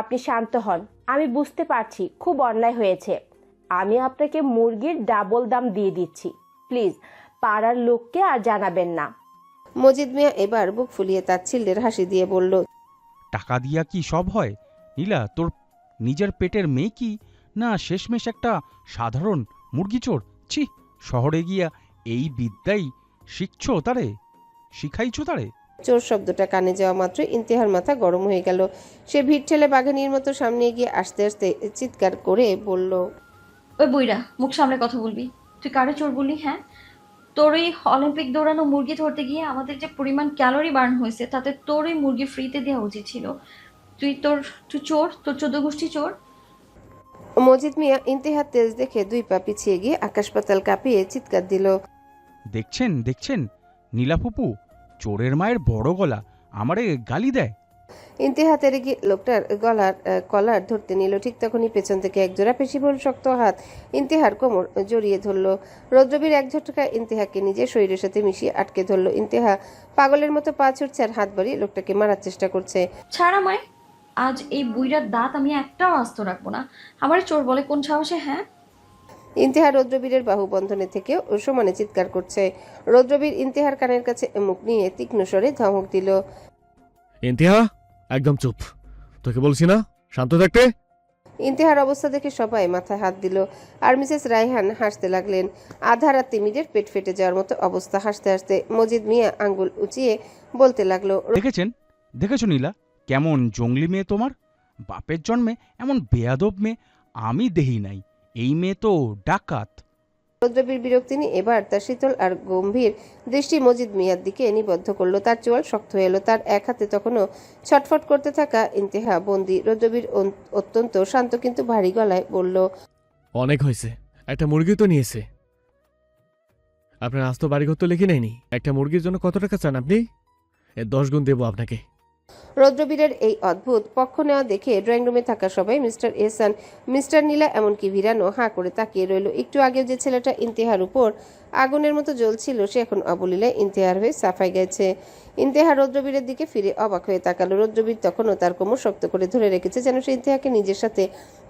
S15: আপনি শান্ত হন। আমি বুঝতে পারছি খুব অন্যায় হয়েছে। আমি আপনাকে মুরগির ডাবল দাম দিয়ে দিচ্ছি। প্লিজ পাড়ার লোককে আর জানাবেন না।
S1: মজিদ মিয়া এবার বুক ফুলিয়ে তাচ্ছিল্যের হাসি দিয়ে বলল,
S16: টাকা দিয়া কি সব হয়? নীলা, তোর নিজের পেটের মেয়ে কি না শেষমেশ একটা সাধারণ মুরগি চোর? ছি, শহরে গিয়া এই বিদ্যাই শিখাইছো তারে?
S1: চোর শব্দটা কানে যাওয়া মাত্র ইন্তেহার মাথা গরম হয়ে গেল। সে ভিড় ঠেলে বাঘানির মতো সামনে এগিয়ে আসতে আসতে চিৎকার করে বলল,
S2: ওই বইরা, মুখ সামনে কথা বলবি। তুই কারে চোর বললি? হ্যাঁ, তোর ওই অলিম্পিক দৌড়ানো মুরগি ধরতে গিয়ে আমাদের যে পরিমাণ ক্যালোরি বার্ন হয়েছে, তাতে তোর ওই মুরগি ফ্রিতে দেওয়া উচিত ছিল। তুই চোর, তোর 14 গোষ্ঠী চোর।
S1: মজিদ মিয়া ইন্তেহার তেজ দেখে 2 পা পিছিয়ে গিয়ে আকাশ পাতাল কাঁপিয়ে চিৎকার দিল,
S16: দেখছেন নীলা ফুপু, চোরের মায়ের বড় গলা আমারে গালি দেয়।
S1: ইন্তেহা তেরে গিয়ে লোকটার গলার কলার ধরতে নিল। ঠিক তখনই পেছন থেকে একজোড়া পেশিবহুল শক্ত হাত ইন্তেহার কোমর জড়িয়ে ধরল। রৌদ্রবীর এক ঝটকা ইন্তেহাকে নিজের শরীরের সাথে মিশিয়ে আটকে ধরল। ইন্তেহা পাগলের মতো পা ছুটছে আর হাত বাড়িয়ে লোকটাকে মারার চেষ্টা করছে।
S2: ছাড় আমায়, আজ এই বুইরার দাঁত আমি একটাও আস্ত রাখবো না। আমার চোর বলে কোন সাহসে? হ্যাঁ।
S1: ইন্তেহা রৌদ্রবীরের বাহু বন্ধনে থেকেও সমানে চিৎকার করছে। রৌদ্রবীর ইন্তেহার কানের কাছে মুখ নিয়ে তীক্ষ্ণ স্বরে ধমক দিল,
S5: ইন্তেহা, একদম চুপ। তোকে বলছি না শান্ত থাকতে।
S1: ইন্তেহার অবস্থা দেখে সবাই মাথায় হাত দিল, আর মিসেস রায়হান হাসতে লাগলেন। আধার আর তিমিরের পেট ফেটে যাওয়ার মতো অবস্থা। হাসতে হাসতে মজিদ মিয়া আঙ্গুল উঁচিয়ে বলতে লাগলো,
S16: দেখেছো নীলা, কেমন জঙ্গলি মেয়ে তোমার। বাপের জন্মে এমন বেয়াদব মেয়ে আমি দেহি নাই। এই মেয়ে তো ডাকাত।
S1: রৌদ্রবীর বিরক্তি নিয়ে এবার তার শীতল আর গম্ভীর দৃষ্টি মজিদ মিয়ার দিকে নিবদ্ধ করলো। তার চোয়াল শক্ত হয়ে এলো। তার এক হাতে তখনও ছটফট করতে থাকা ইন্তেহা বন্দি। রৌদ্রবীর অত্যন্ত শান্ত কিন্তু ভারী গলায় বলল,
S5: অনেক হয়েছে, একটা মুরগি তো নিয়েছে। আপনার আস্ত বাড়িঘর তো লিখে নেয়নি। একটা মুরগির জন্য কত টাকা চান আপনি? 10 গুণ দেবো আপনাকে।
S1: রৌদ্রবীরের এই অদ্ভুত পক্ষ নেওয়া দেখে ড্রয়িং রুমে থাকা সবাই মিস্টার এহসান, মিস্টার নীলা, এমনকি ভিরানো হাঁ করে তাকিয়ে রইল। একটু আগেও যে ছেলেটা ইন্তেহার উপর আগুনের মতো জ্বলছিল, সে এখন অবলীলায় ইন্তেহার হয়ে সাফাই গেছে। ইন্তেহা রৌদ্রবীরের দিকে ফিরে অবাক হয়ে তাকালো। রৌদ্রবীর তখনও তার কোমর শক্ত করে ধরে রেখেছে, যেন সে ইন্তেহাকে নিজের সাথে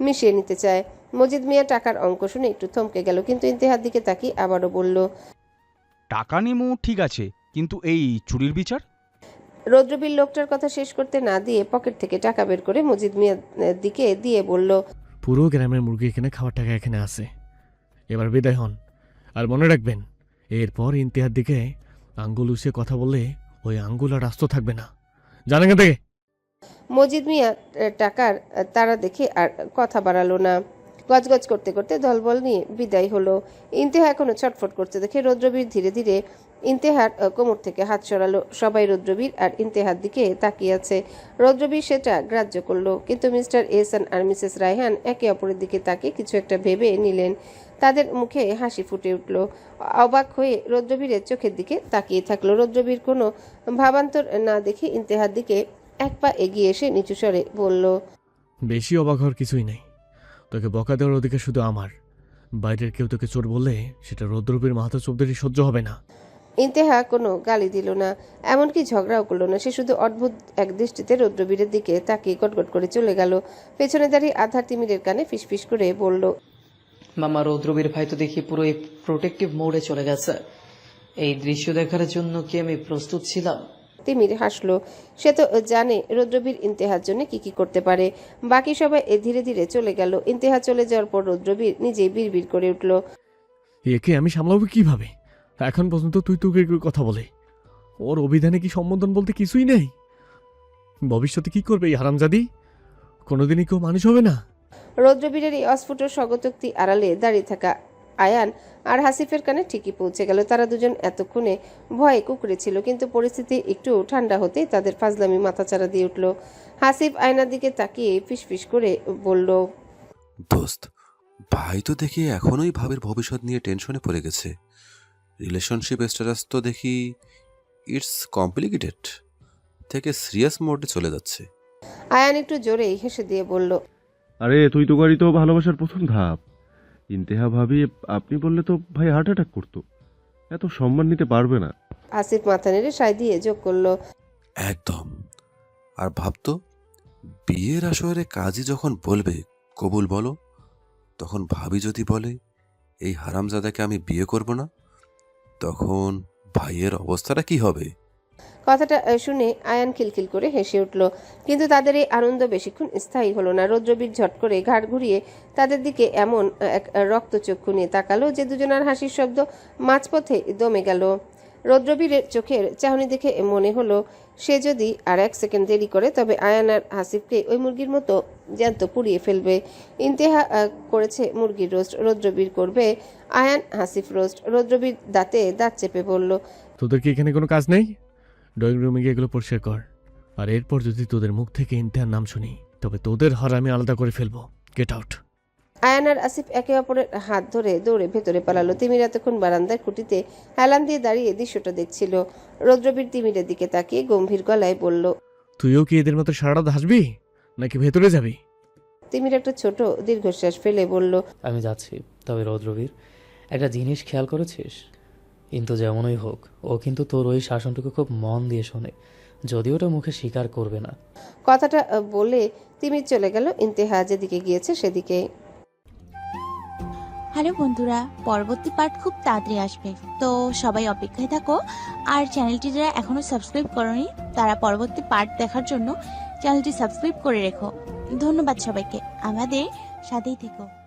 S1: মিশিয়ে নিতে চায়। মজিদ মিয়া টাকার অঙ্ক শুনে একটু থমকে গেল, কিন্তু ইন্তেহার দিকে তাকিয়ে আবারও বলল,
S16: টাকা নিমু ঠিক আছে, কিন্তু এই চুরির বিচার?
S1: রৌদ্রবীর লোকটার কথা শেষ করতে না দিয়ে পকেট থেকে টাকা বের করে মজিদ মিয়ার দিকে দিয়ে বলল,
S5: পুরো গ্রামের মুরগি এখানে খাওয়ার টাকা এখানে আছে। এবার বিদায় হন, আর মনে রাখবেন এরপর ইন্তেহার দিকে আঙ্গুল উঁচিয়ে কথা বললে ওই আঙ্গুল আর আস্ত থাকবে না। জানেন এখান থেকে।
S1: মজিদ মিয়া টাকার তারা দেখে আর কথা বাড়ালো না। গজগজ করতে করতে দলবল নিয়ে বিদায় হলো। ইন্তেহা এখনো ছটফট করতে দেখে রৌদ্রবীর ধীরে ধীরে ইন্তেহার কোমর থেকে হাত সরালো। সবাই রৌদ্রবীর আর ইন্তেহার দিকে তাকিয়ে আছে। রৌদ্রবীর সেটা গ্রাহ্য করলো, কিন্তু মিস্টার এহসান আর মিসেস রায়হান একে অপরের দিকে তাকিয়ে কিছু একটা ভেবে নিলেন। তাদের মুখে হাসি ফুটে উঠল। অবাক হয়ে রৌদ্রবীরের চোখের দিকে তাকিয়ে থাকলো। রৌদ্রবীর কোনো ভাবান্তর না দেখে ইন্তেহার দিকে এক পা এগিয়ে এসে নিচু স্বরে বলল,
S5: বেশি অবাক হওয়ার কিছুই নেই। তোকে বকা দেওয়ার অধিকার শুধু আমার। বাইরের কেউ তোকে চোর বললে সেটা রৌদ্রবীর মাথা চোপদেরই সহ্য হবে না।
S1: ইন্তেহা কোনো গালি দিল না, এমনকি ঝগড়াও করলো না। সে শুধু অদ্ভুত এক দৃষ্টিতে রৌদ্রবীরের দিকে তাকিয়ে গটগট করে চলে গেল। পেছনে দাঁড়িয়ে আধার তিমিরের কানে ফিসফিস করে বলল,
S4: মামা, রৌদ্রবীর ভাই তো দেখি পুরো এই প্রোটেক্টিভ মোডে চলে গেছে। এই দৃশ্য দেখার জন্য কি আমি প্রস্তুত ছিলাম?
S1: তিমির হাসলো। সে তো জানে রৌদ্রবীর ইন্তেহার জন্য কি কি করতে পারে। বাকি সবাই ধীরে ধীরে চলে গেল। ইন্তেহা চলে যাওয়ার পর রৌদ্রবীর নিজেই বিড়বিড় করে উঠল,
S5: একে আমি সামলাবো কিভাবে? এখন পর্যন্ত তুই তোকে কথা বলে, ওর অভিধানে কি সম্বোধন বলতে কিছুই নেই। ভবিষ্যতে কি করবে এই হারামজাদি? কোনোদিনই কেউ মানুষ হবে না।
S1: রৌদ্রবীরের এই অস্ফুট স্বগতোক্তি আড়ালে দাঁড়িয়ে থাকা আয়ান আর হাসিফের কানে ঠিকই পৌঁছে গেল। তারা দুজন এতক্ষণে ভয়ে কুকুরে ছিল, কিন্তু পরিস্থিতি একটু ঠান্ডা হতেই তাদের ফাজলামি মাথাচাড়া দিয়ে উঠল। হাসিফ আয়নার দিকে তাকিয়ে ফিসফিস করে বলল,
S17: দোস্ত, ভাই তো দেখি এখনোই ভাবের ভবিষ্যৎ নিয়ে টেনশনে পড়ে গেছে। রিলেশনশিপ স্ট্যাটাস তো দেখি ইটস কমপ্লিকেটেড থেকে সিরিয়াস মোডে চলে যাচ্ছে।
S1: আয়ান একটু জোরেই হেসে দিয়ে বলল,
S18: আরে তুই তো গাড়ি তো ভালোবাসার প্রথম ধাপ। ইন্তেহা ভাবি আপনি বললে তো ভাই হার্ট অ্যাটাক করতো। এত সম্মান নিতে পারবে না।
S1: আসিফ মাথা নেড়ে সায় দিয়ে যোগ করলো,
S17: একদম। আর ভাবতো বিয়ের আসরে কাজী যখন বলবে কবুল বলো, তখন ভাবি যদি বলে এই হারামজাদাকে আমি বিয়ে করব না, তখন ভাইয়ের অবস্থাটা কি হবে?
S1: কথাটা শুনে আয়ান খিলখিল করে হেসে উঠল, কিন্তু তাদের এই আনন্দ বেশিক্ষণ স্থায়ী হলো না। রৌদ্রবীর ঝট করে ঘাড় ঘুরিয়ে তাদের দিকে এমন এক রক্তচক্ষু নিয়ে তাকালো যে দুজনার হাসির শব্দ মাঝপথে দমে গেল। রৌদ্রবীরের চোখের চাহনি দেখে মনে হলো সে যদি আর 1 সেকেন্ড দেরি করে তবে আয়ান আর হাসিফকে ওই মুরগির মতো জ্যান্ত পুড়িয়ে ফেলবে। ইন্তেহা করেছে মুরগির রোস্ট, রৌদ্রবীর করবে আয়ান হাসিফ রোস্ট। রৌদ্রবীর দাঁতে দাঁত চেপে বলল,
S5: তোদের কি এখানে কোনো কাজ নেই? ড্রয়িং রুমে গিয়ে এগুলো পরিষ্কার কর। আর এরপর যদি তোদের মুখ থেকে ইন্তেহার নাম শুনি তবে তোদের হার আমি আলাদা করে ফেলবো। Get out.
S1: আয়ান আর আসিফ একে অপরের হাত ধরে দৌড়ে ভেতরে পালালো। তিমির এতক্ষণ বারান্দার খুঁটিতে হেলান দিয়ে দাঁড়িয়ে দৃশ্যটা দেখছিল। রৌদ্রবীর তিমিরের দিকে তাকিয়ে গম্ভীর গলায় বলল,
S5: তুইও কি এদের মতো সারা রাত হাসবি নাকি ভেতরে যাবি?
S1: তিমির একটা ছোট দীর্ঘশ্বাস ফেলে বলল,
S9: আমি যাচ্ছি। তবে রৌদ্রবীর, একটা জিনিস খেয়াল করেছিস? কিন্তু যেমনই হোক, ও কিন্তু তোর ওই শাসনটুকু খুব মন দিয়ে শোনে, যদিও ওটা মুখে স্বীকার করবে না।
S1: কথাটা বলে তিমির চলে গেল ইন্তেহা যেদিকে গিয়েছে সেদিকে।
S19: হ্যালো বন্ধুরা, পরবর্তী পার্ট খুব তাড়াতাড়ি আসবে, তো সবাই অপেক্ষায় থাকো। আর চ্যানেলটি যারা এখনো সাবস্ক্রাইব করোনি তারা পরবর্তী পার্ট দেখার জন্য চ্যানেলটি সাবস্ক্রাইব করে রেখো। ধন্যবাদ সবাইকে, আমাদের সাথেই থেকো।